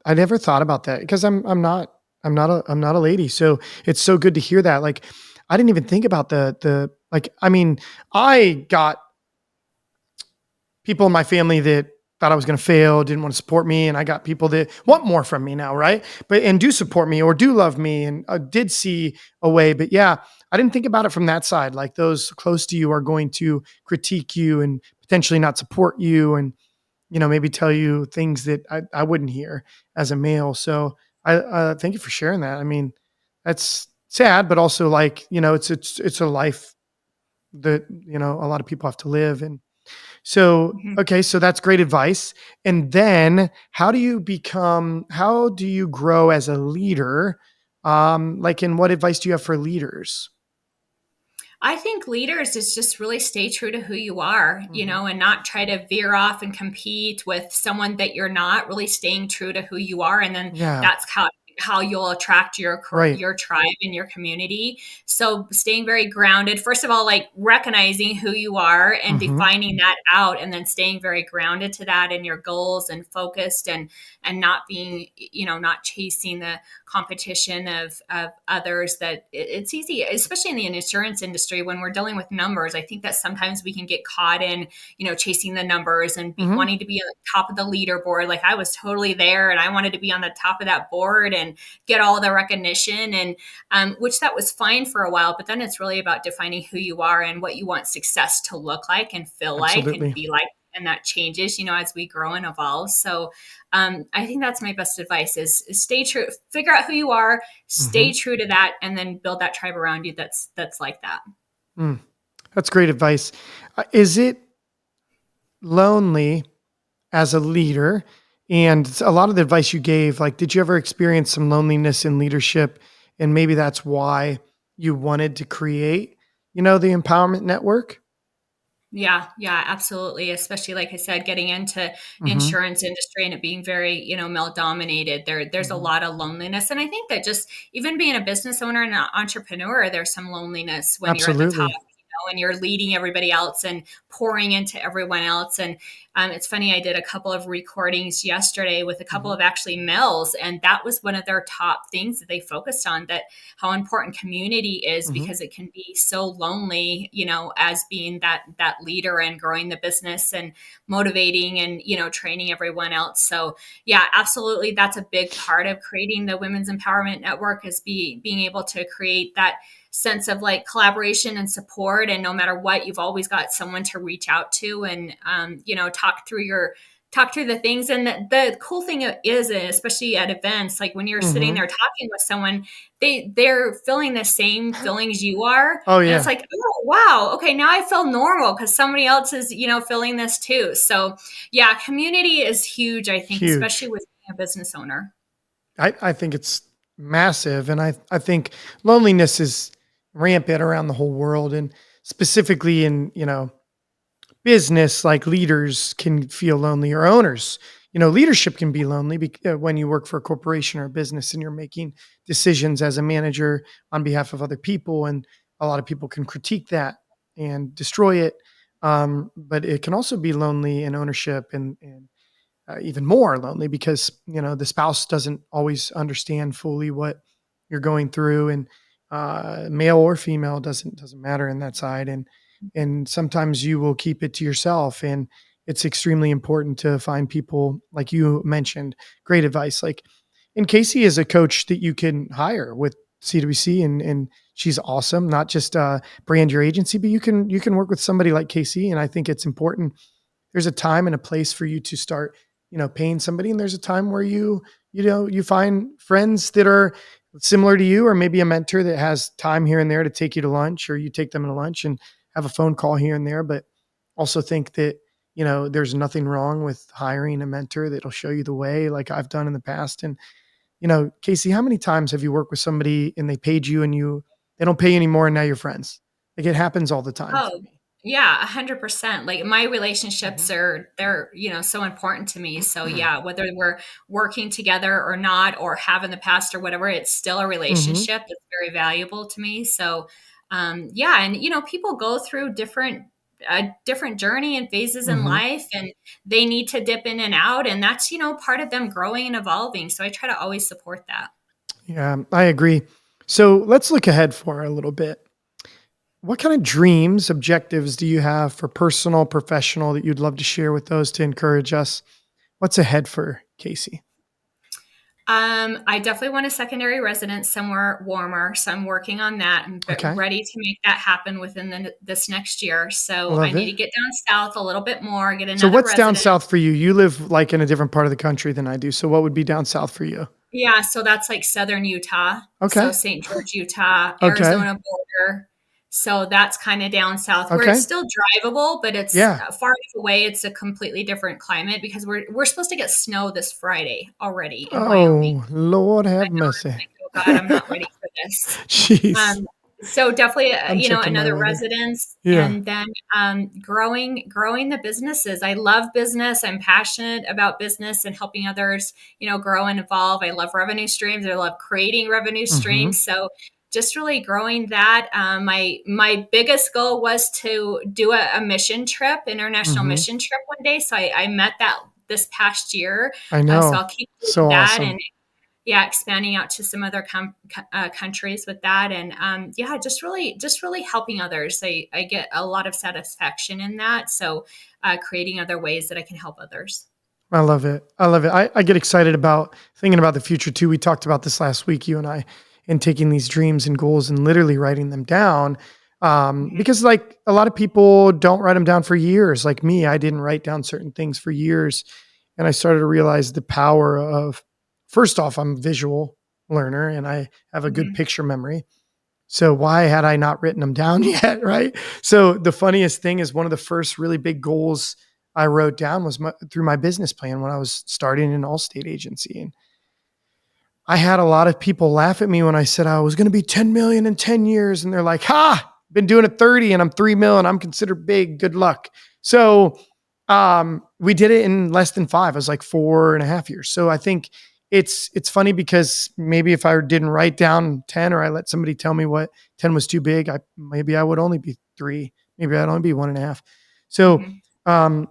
I never thought about that because I'm not a lady. So it's so good to hear that. Like, I didn't even think about the like. I mean, I got people in my family that thought I was going to fail, didn't want to support me, and I got people that want more from me now, right? But and do support me or do love me and did see a way. But yeah, I didn't think about it from that side. Like those close to you are going to critique you and potentially not support you, and maybe tell you things that I wouldn't hear as a male. So I thank you for sharing that. I mean, that's sad, but also like, it's a life that, a lot of people have to live. And so, Mhm. okay, so that's great advice. And then how do you grow as a leader? Like, and what advice do you have for leaders? I think leaders is just really stay true to who you are, Hmm. and not try to veer off and compete with someone that you're not, really staying true to who you are. And then Yeah. that's how you'll attract Right. your tribe and your community. So staying very grounded, first of all, like recognizing who you are and Hmm. defining that out, and then staying very grounded to that in your goals and focused, and not being, not chasing the competition of others. That it's easy, especially in the insurance industry, when we're dealing with numbers. I think that sometimes we can get caught in, chasing the numbers and Hmm. wanting to be at the top of the leaderboard. Like I was totally there, and I wanted to be on the top of that board and get all the recognition, and which that was fine for a while. But then it's really about defining who you are and what you want success to look like and feel like and Absolutely. be like. And that changes, as we grow and evolve. So I think that's my best advice: is stay true, figure out who you are, Hmm. stay true to that, and then build that tribe around you that's like that. Mm. That's great advice. Is it lonely as a leader? And a lot of the advice you gave, like, did you ever experience some loneliness in leadership? And maybe that's why you wanted to create, the empowerment network? Yeah, absolutely. Especially like I said, getting into Hmm. insurance industry and it being very, male dominated. There's a Hmm. lot of loneliness. And I think that just even being a business owner and an entrepreneur, there's some loneliness when you're at the top, Absolutely. and you're leading everybody else and pouring into everyone else. And it's funny, I did a couple of recordings yesterday with a couple Hmm. of actually males, and that was one of their top things that they focused on, that how important community is, Hmm. because it can be so lonely, as being that leader and growing the business and motivating and, training everyone else. So yeah, absolutely, that's a big part of creating the Women's Empowerment Network, is being able to create that sense of like collaboration and support. And no matter what, you've always got someone to reach out to, and talk through the things. And the cool thing is, especially at events, like when you're sitting Hmm. there talking with someone, they're feeling the same feelings you are. Oh And it's yeah. like, oh wow, okay, now I feel normal because somebody else is, feeling this too. So yeah, community is huge, I think, especially Huge. with being a business owner. I think it's massive. And I think loneliness is rampant around the whole world. And specifically in, business, like leaders can feel lonely, or owners. Leadership can be lonely when you work for a corporation or a business and you're making decisions as a manager on behalf of other people. And a lot of people can critique that and destroy it. But it can also be lonely in ownership, and even more lonely because the spouse doesn't always understand fully what you're going through, and male or female doesn't matter in that side, and sometimes you will keep it to yourself, and it's extremely important to find people like you mentioned. Great advice. Like, and Casey is a coach that you can hire with CWC, and she's awesome. Not just brand your agency, but you can work with somebody like Casey, and I think it's important. There's a time and a place for you to start, paying somebody. And there's a time where you find friends that are similar to you, or maybe a mentor that has time here and there to take you to lunch, or you take them to lunch and have a phone call here and there. But also think that, there's nothing wrong with hiring a mentor that'll show you the way, like I've done in the past. And, Casey, how many times have you worked with somebody and they paid you and they don't pay you anymore and now you're friends? Like, it happens all the time for Oh, me. yeah, 100%. Like my Mhm. relationships they're, so important to me. So yeah, whether we're working together or not, or have in the past or whatever, it's still a Mhm. relationship that's very valuable to me. So yeah, and people go through a different journey and phases in Mhm. life, and they need to dip in and out, and that's, part of them growing and evolving. So I try to always support that. Yeah, I agree. So let's look ahead for a little bit. What kind of dreams, objectives do you have for personal, professional, that you'd love to share with those to encourage us? What's ahead for Casey? I definitely want a secondary residence somewhere warmer, so I'm working on that and Okay. ready to make that happen within this next year. So I Love need it. to get down south a little bit more, get So another what's down residence. south for you? You live like in a different part of the country than I do. So what would be down south for you? Yeah, so that's like southern Utah, so Okay. St. George, Utah, Okay. Arizona border. So that's kind of down south where it's Okay. still drivable, but it's Yeah. far enough away. It's a completely different climate because we're supposed to get snow this Friday already in Wyoming. Oh, Lord I have know, mercy. I'm like, oh God, I'm not ready for this. Jeez. Um, So definitely, I'm checking mine another later. residence, Yeah. and then growing the businesses. I love business. I'm passionate about business and helping others, grow and evolve. I love revenue streams. I love creating revenue Mm-hmm. streams. So just really growing that. My biggest goal was to do a mission trip, international Mm-hmm. mission trip one day. So I met that this past year. I So know. I'll keep So doing that, awesome. and yeah, expanding out to some other countries with that, and yeah, just really helping others. I get a lot of satisfaction in that. So creating other ways that I can help others. I love it. I love it. I get excited about thinking about the future too. We talked about this last week, you and I, and taking these dreams and goals and literally writing them down. Mhm. Because like a lot of people don't write them down for years. Like me, I didn't write down certain things for years. And I started to realize the power of, first off, I'm a visual learner and I have a good Mhm. picture memory. So why had I not written them down yet? Right. So the funniest thing is one of the first really big goals I wrote down was through my business plan when I was starting an Allstate agency. And I had a lot of people laugh at me when I said I was going to be 10 million in 10 years. And they're like, ha, been doing it 30 and I'm 3 million. I'm considered big. Good luck. So we did it in less than 5. It was like 4.5 years. So I think it's funny because maybe if I didn't write down 10 or I let somebody tell me what 10 was too big, maybe I would only be 3. Maybe I'd only be 1.5. So Mhm.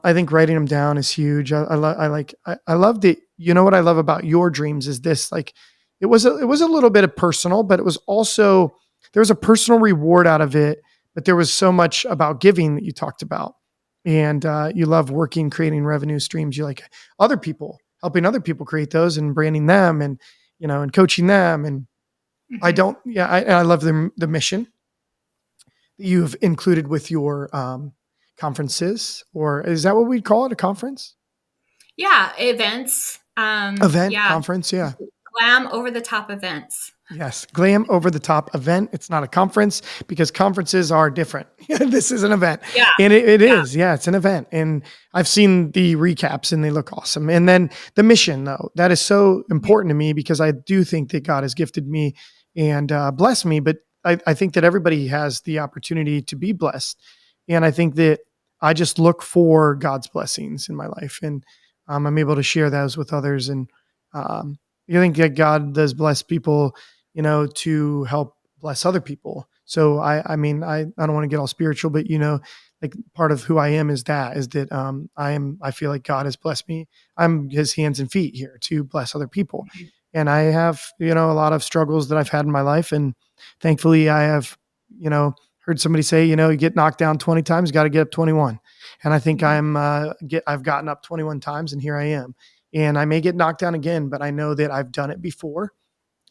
I think writing them down is huge. I love the, what I love about your dreams is this, like, it was a little bit of personal, but it was also, there was a personal reward out of it, but there was so much about giving that you talked about. And you love working, creating revenue streams. You like other people, helping other people create those and branding them and, and coaching them. And Mhm. I love the mission that you've included with your conferences, or is that what we'd call it? A conference? Yeah, events. Event, Yeah, conference. Yeah. glam over the top events. Yes, glam over the top event. It's not a conference because conferences are different. This is an event, Yeah, and it yeah. is. Yeah, it's an event, and I've seen the recaps, and they look awesome. And then the mission, though, that is so Mhm. important to me because I do think that God has gifted me and blessed me. But I think that everybody has the opportunity to be blessed, and I think that I just look for God's blessings in my life, and I'm able to share those with others. And you think that God does bless people, to help bless other people. So I don't want to get all spiritual, but like part of who I am is that I feel like God has blessed me. I'm his hands and feet here to bless other people. And I have, a lot of struggles that I've had in my life. And thankfully I have, heard somebody say, you get knocked down 20 times, got to get up 21. And I think Mhm. I've gotten up 21 times and here I am. And I may get knocked down again, but I know that I've done it before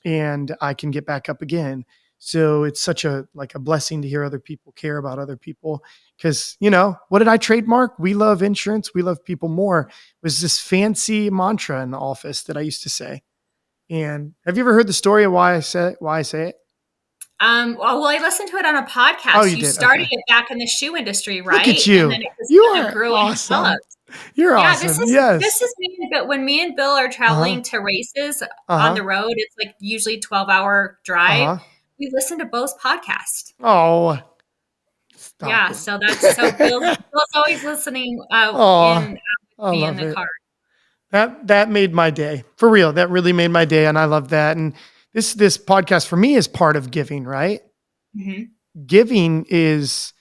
and I can get back up again. So it's such a blessing to hear other people care about other people. Cause what did I trademark? We love insurance. We love people more was this fancy mantra in the office that I used to say. And have you ever heard the story of why I say it? Well, I listened to it on a Oh, podcast. you You did. started Okay. it back in the shoe industry, Look right? at And then you. it just You kind of are grew and awesome. developed. You're Yeah, this awesome. is this Yes. is me, but when me and Bill are Uh-huh. traveling to races on Uh-huh. the road, it's like usually 12-hour drive. Uh-huh. We listen to Beau's podcast. Oh, stop Yeah, it. so that's Bill's always listening Oh, with I me in love the it. car. That made my day. For real. That really made my day. And I love that. And this podcast for me is part of giving, right? Mhm. Giving is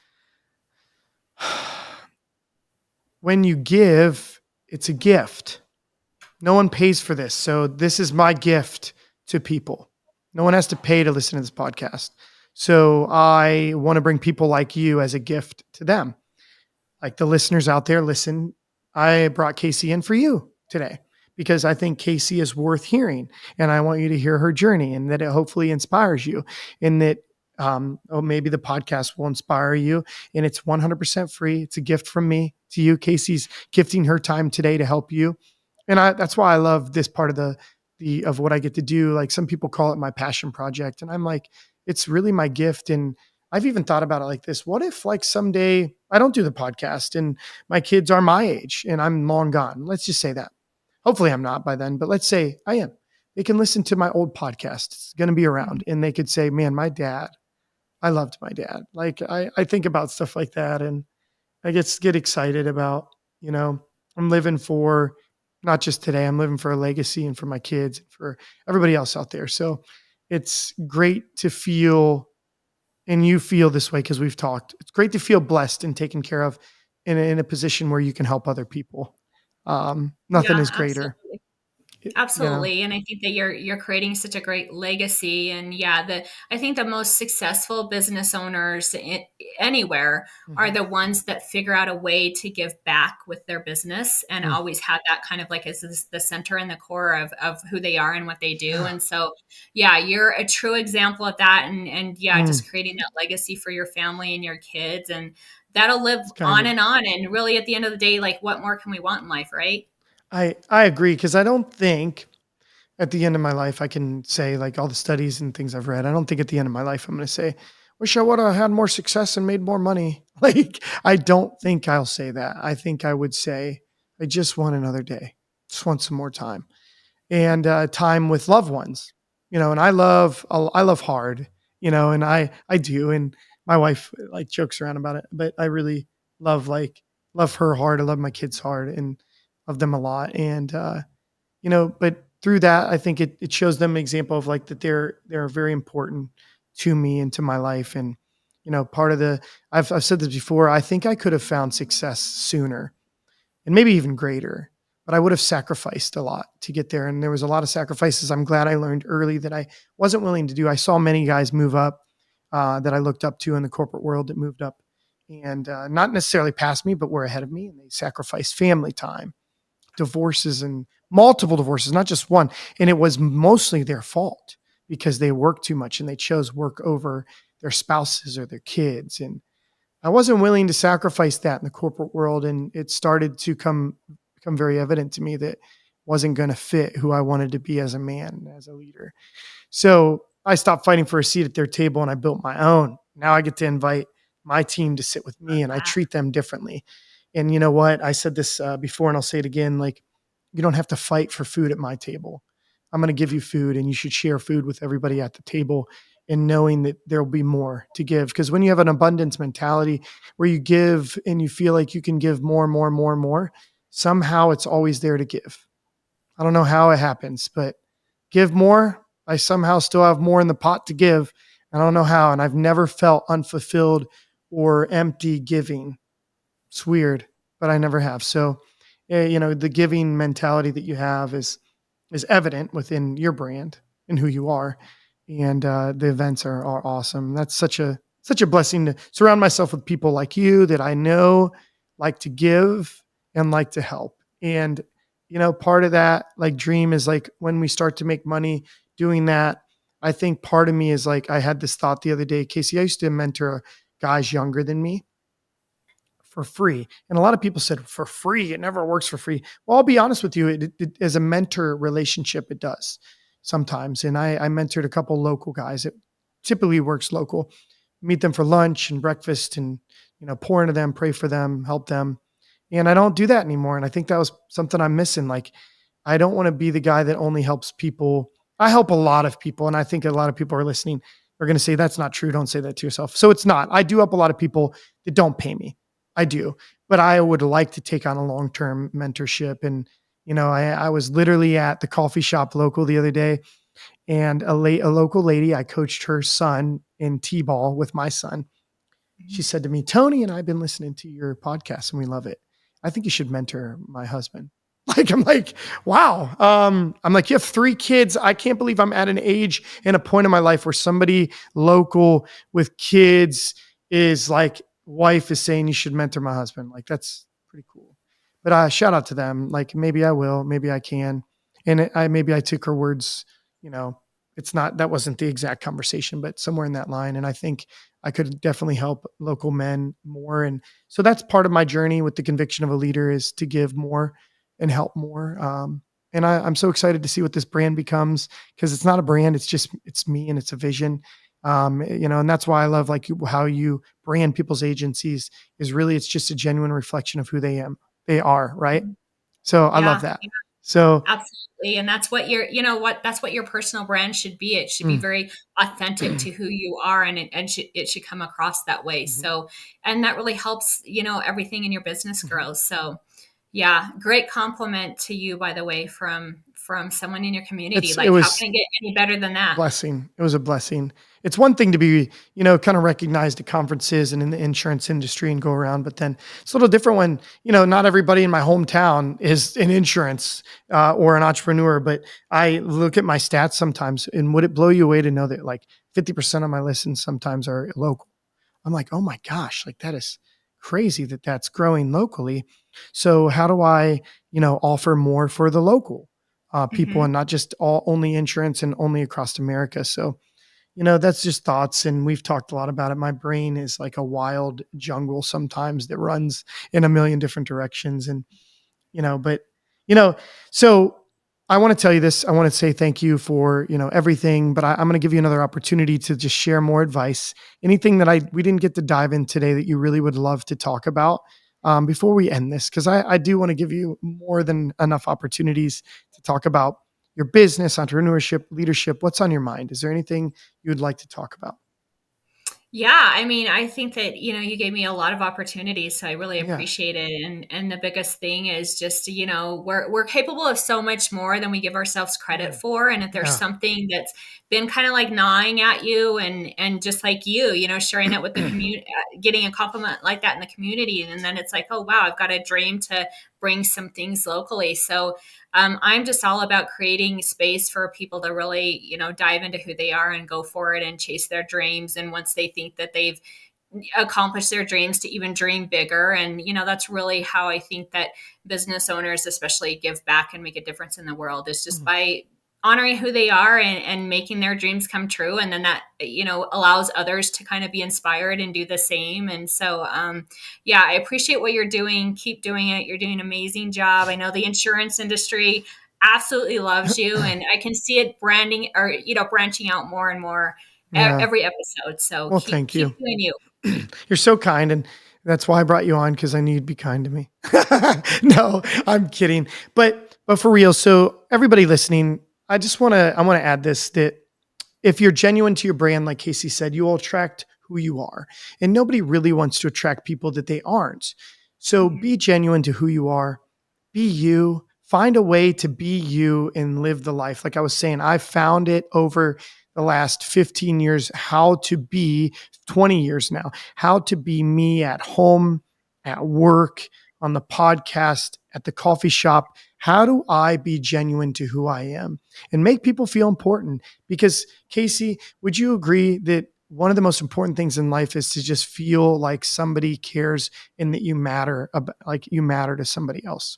when you give, it's a gift. No one pays for this. So this is my gift to people. No one has to pay to listen to this podcast. So I want to bring people like you as a gift to them. Like the listeners out there, listen, I brought Casey in for you today because I think Casey is worth hearing. And I want you to hear her journey and that it hopefully inspires you and that, maybe the podcast will inspire you. And it's 100% free. It's a gift from me to you. Casey's gifting her time today to help you. And that's why I love this part of of what I get to do. Like some people call it my passion project. And I'm like, it's really my gift. And I've even thought about it like this. What if like someday I don't do the podcast and my kids are my age and I'm long gone? Let's just say that. Hopefully I'm not by then, but let's say I am. They can listen to my old podcast. It's going to be around Mhm. and they could say, man, my dad, I loved my dad. Like I think about stuff like that, and I get excited about, you know, I'm living for not just today, I'm living for a legacy and for my kids and for everybody else out there. So it's great to feel, and you feel this way because we've talked. It's great to feel blessed and taken care of in a position where you can help other people. Nothing Yeah, is greater, absolutely. you know. Absolutely, and I think that you're creating such a great legacy. And yeah, the I think the most successful business owners anywhere are Mhm. the ones that figure out a way to give back with their business and Mm. always have that kind of like as the center and the core of who they are and what they do. Yeah. And so, yeah, you're a true example of that. And yeah, Mm. just creating that legacy for your family and your kids, and that'll live It's kind on of and on. And really, at the end of the day, like, what more can we want in life, right? I agree because I don't think at the end of my life I can say like all the studies and things I've read. I don't think at the end of my life I'm going to say, "Wish I would have had more success and made more money." Like I don't think I'll say that. I think I would say, "I just want another day. Just want some more time." And time with loved ones, and I love hard, and I do, and my wife like jokes around about it, but I really love like love her hard. I love my kids hard and love them a lot, and but through that, I think it shows them an example of like that they're very important to me and to my life, and part of the I've said this before. I think I could have found success sooner and maybe even greater. But I would have sacrificed a lot to get there. And there was a lot of sacrifices I'm glad I learned early that I wasn't willing to do. I saw many guys move up that I looked up to in the corporate world that moved up and not necessarily past me, but were ahead of me. And they sacrificed family time, divorces, and multiple divorces, not just one. And it was mostly their fault because they worked too much and they chose work over their spouses or their kids. And I wasn't willing to sacrifice that in the corporate world, and it started to become very evident to me that wasn't going to fit who I wanted to be as a man, as a leader. So I stopped fighting for a seat at their table and I built my own. Now I get to invite my team to sit with me and I treat them differently. And you know what? I said this before and I'll say it again. Like, you don't have to fight for food at my table. I'm going to give you food and you should share food with everybody at the table and knowing that there'll be more to give. Because when you have an abundance mentality where you give and you feel like you can give more, more, more, more, somehow it's always there to give. I don't know how it happens, but give more. I somehow still have more in the pot to give. I don't know how. And I've never felt unfulfilled or empty giving. It's weird, but I never have. So, the giving mentality that you have is evident within your brand and who you are. And the events are awesome. That's such a blessing to surround myself with people like you that I know like to give and like to help. And part of that like dream is like when we start to make money doing that. I think part of me is like I had this thought the other day, Casey. I used to mentor guys younger than me for free. And a lot of people said, for free, it never works for free. Well, I'll be honest with you, as a mentor relationship, it does sometimes. And I mentored a couple local guys. It typically works local. Meet them for lunch and breakfast and, pour into them, pray for them, help them. And I don't do that anymore. And I think that was something I'm missing. Like, I don't want to be the guy that only helps people. I help a lot of people. And I think a lot of people are listening are going to say, that's not true. Don't say that to yourself. So it's not. I do help a lot of people that don't pay me. I do, but I would like to take on a long-term mentorship. And, I was literally at the coffee shop local the other day and a local lady, I coached her son in T-ball with my son. She said to me, Tony and I've been listening to your podcast and we love it. I think you should mentor my husband. Like, I'm like, wow. I'm like, you have 3 kids. I can't believe I'm at an age and a point in my life where somebody local with kids is like, wife is saying you should mentor my husband. Like, that's pretty cool. But shout out to them. Like, maybe I will, maybe I can. And maybe I took her words, you know, that wasn't the exact conversation, but somewhere in that line. And I think I could definitely help local men more. And so that's part of my journey with the conviction of a leader is to give more and help more. And I'm so excited to see what this brand becomes because it's not a brand. It's me and it's a vision. And that's why I love like how you brand people's agencies is really, it's just a genuine reflection of who they are. Right. So I love Yeah. that. So, Absolutely. And that's what that's what your personal brand should be. It should be mm, very authentic to who you are, and it should come across that way. mhm, So, and that really helps, everything in your business mhm. grows. So, yeah, great compliment to you, by the way, from someone in your community. It Like, how was can it get any better than a that? blessing. It was a blessing. It's one thing to be, kind of recognized at conferences and in the insurance industry and go around, but then it's a little different when, not everybody in my hometown is in insurance or an entrepreneur. But I look at my stats sometimes, and would it blow you away to know that like 50% of my listens sometimes are local? I'm like, oh my gosh, like that is crazy that that's growing locally. So how do I, offer more for the local people Hmm. and not just only insurance and only across America? So, that's just thoughts. And we've talked a lot about it. My brain is like a wild jungle sometimes that runs in a million different directions. And but you know, so I want to tell you this. I want to say thank you for, everything, but I'm going to give you another opportunity to just share more advice. Anything that we didn't get to dive in today that you really would love to talk about before we end this, because I do want to give you more than enough opportunities to talk about your business, entrepreneurship, leadership. What's on your mind? Is there anything you would like to talk about? Yeah, I mean, I think that, you gave me a lot of opportunities, so I really Yeah. appreciate it. And the biggest thing is just, we're capable of so much more than we give ourselves credit Mm, for. And if there's yeah. something that's been kind of like gnawing at you, and just like sharing it with the community, getting a compliment like that in the community, and then it's like, oh wow, I've got a dream to bring some things locally. So I'm just all about creating space for people to really, dive into who they are and go for it and chase their dreams. And once they think that they've accomplished their dreams, to even dream bigger. And, that's really how I think that business owners, especially, give back and make a difference in the world, is just Mm, by honoring who they are, and making their dreams come true. And then that, allows others to kind of be inspired and do the same. And so, yeah, I appreciate what you're doing. Keep doing it. You're doing an amazing job. I know the insurance industry absolutely loves you, and I can see it branding, or, branching out more and more yeah. every episode. So Well, keep thank you. doing you. You're so kind, and that's why I brought you on, because I knew you'd be kind to me. No, I'm kidding. But for real, so everybody listening, I want to add this, that if you're genuine to your brand, like Casey said, you will attract who you are. And nobody really wants to attract people that they aren't. So Mhm. be genuine to who you are, be you, find a way to be you and live the life. Like I was saying, I found it over the last 15 years how to be, 20 years now, how to be me at home, at work, on the podcast, at the coffee shop. How do I be genuine to who I am and make people feel important? Because, Casey, would you agree that one of the most important things in life is to just feel like somebody cares and that you matter, like you matter to somebody else?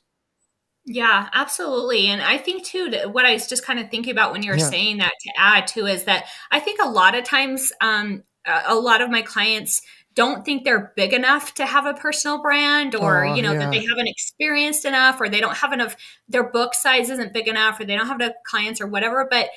Yeah, absolutely. And I think too, what I was just kind of thinking about when you were Yeah. saying that, to add to, is that I think a lot of times, a lot of my clients don't think they're big enough to have a personal brand, or, Oh, that they yeah. haven't experienced enough, or they don't have enough, their book size isn't big enough, or they don't have enough clients or whatever. But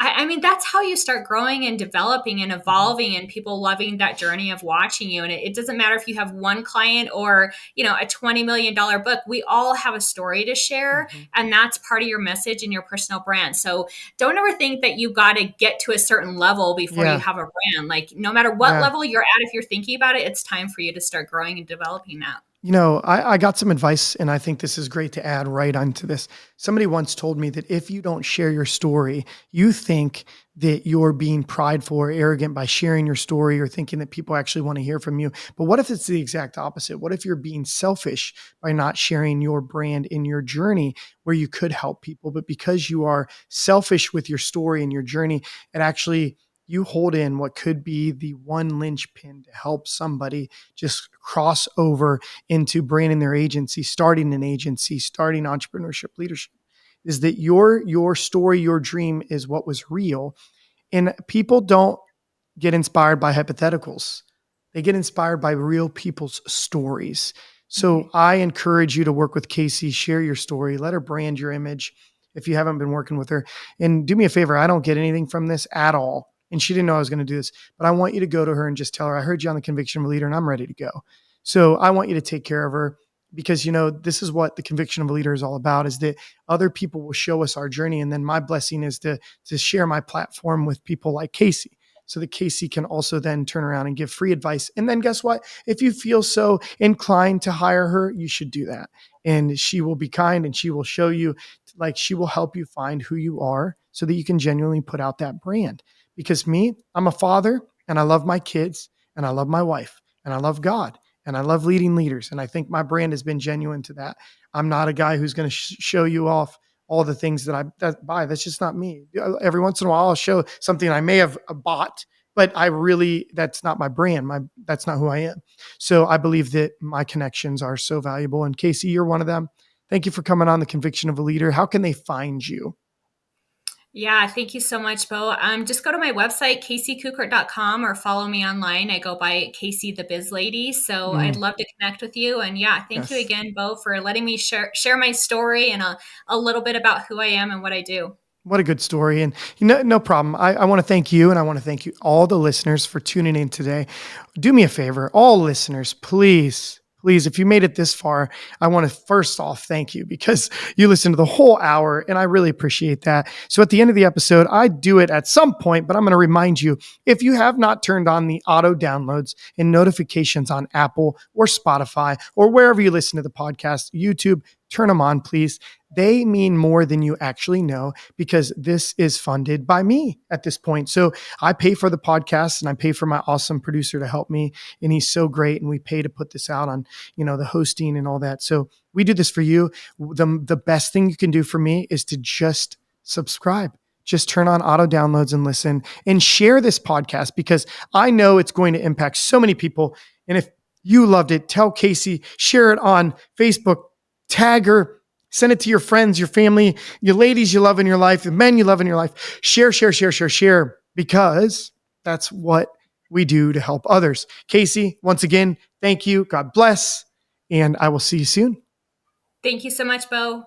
I mean, that's how you start growing and developing and Mhm. evolving, and people loving that journey of watching you. And it doesn't matter if you have one client or, a $20 million book. We all have a story to share, Mhm. and that's part of your message and your personal brand. So don't ever think that you got to get to a certain level before you Yeah. have a brand. Like, no matter what Yeah. level you're at, if you're thinking about it, it's time for you to start growing and developing that. I got some advice, and I think this is great to add right onto this. Somebody once told me that if you don't share your story, you think that you're being prideful or arrogant by sharing your story, or thinking that people actually want to hear from you. But what if it's the exact opposite? What if you're being selfish by not sharing your brand in your journey where you could help people? But because you are selfish with your story and your journey, it actually, you hold in what could be the one linchpin to help somebody just cross over into branding their agency, starting an agency, starting entrepreneurship leadership, is that your story, your dream is what was real. And people don't get inspired by hypotheticals. They get inspired by real people's stories. Mhm. So I encourage you to work with Casey, share your story, let her brand your image if you haven't been working with her. And do me a favor, I don't get anything from this at all. And she didn't know I was going to do this, but I want you to go to her and just tell her, I heard you on the Conviction of a Leader and I'm ready to go. So I want you to take care of her. because, this is what the conviction of a leader is all about, is that other people will show us our journey. And then my blessing is to share my platform with people like Casey, so that Casey can also then turn around and give free advice. And then guess what? If you feel so inclined to hire her, you should do that. And she will be kind, and she will show you, like, she will help you find who you are so that you can genuinely put out that brand. Because me, I'm a father, and I love my kids, and I love my wife, and I love God, and I love leading leaders. And I think my brand has been genuine to that. I'm not a guy who's going to show you off all the things that I buy. That's just not me. Every once in a while, I'll show something I may have bought, but that's not my brand. That's not who I am. So I believe that my connections are so valuable. And Casey, you're one of them. Thank you for coming on The Conviction of a Leader. How can they find you? Yeah, thank you so much, Beau. Just go to my website, CaseyKuckert.com, or follow me online. I go by Casey the Biz Lady. So I'd love to connect with you. And yeah, thank you Yes. again, Beau, for letting me share my story and a little bit about who I am and what I do. What a good story. And no problem. I want to thank you, and I want to thank you, all the listeners, for tuning in today. Do me a favor, all listeners, please, if you made it this far, I want to first off thank you, because you listened to the whole hour, and I really appreciate that. So at the end of the episode, I do it at some point, but I'm going to remind you, if you have not turned on the auto downloads and notifications on Apple or Spotify or wherever you listen to the podcast, YouTube, turn them on, please. They mean more than you actually know, because this is funded by me at this point. So I pay for the podcast, and I pay for my awesome producer to help me. And he's so great. And we pay to put this out on, the hosting and all that. So we do this for you. The best thing you can do for me is to just subscribe. Just turn on auto downloads and listen, and share this podcast, because I know it's going to impact so many people. And if you loved it, tell Casey, share it on Facebook, tag her, send it to your friends, your family, your ladies you love in your life, the men you love in your life. Share, because that's what we do to help others. Casey, once again, thank you. God bless. And I will see you soon. Thank you so much, Beau.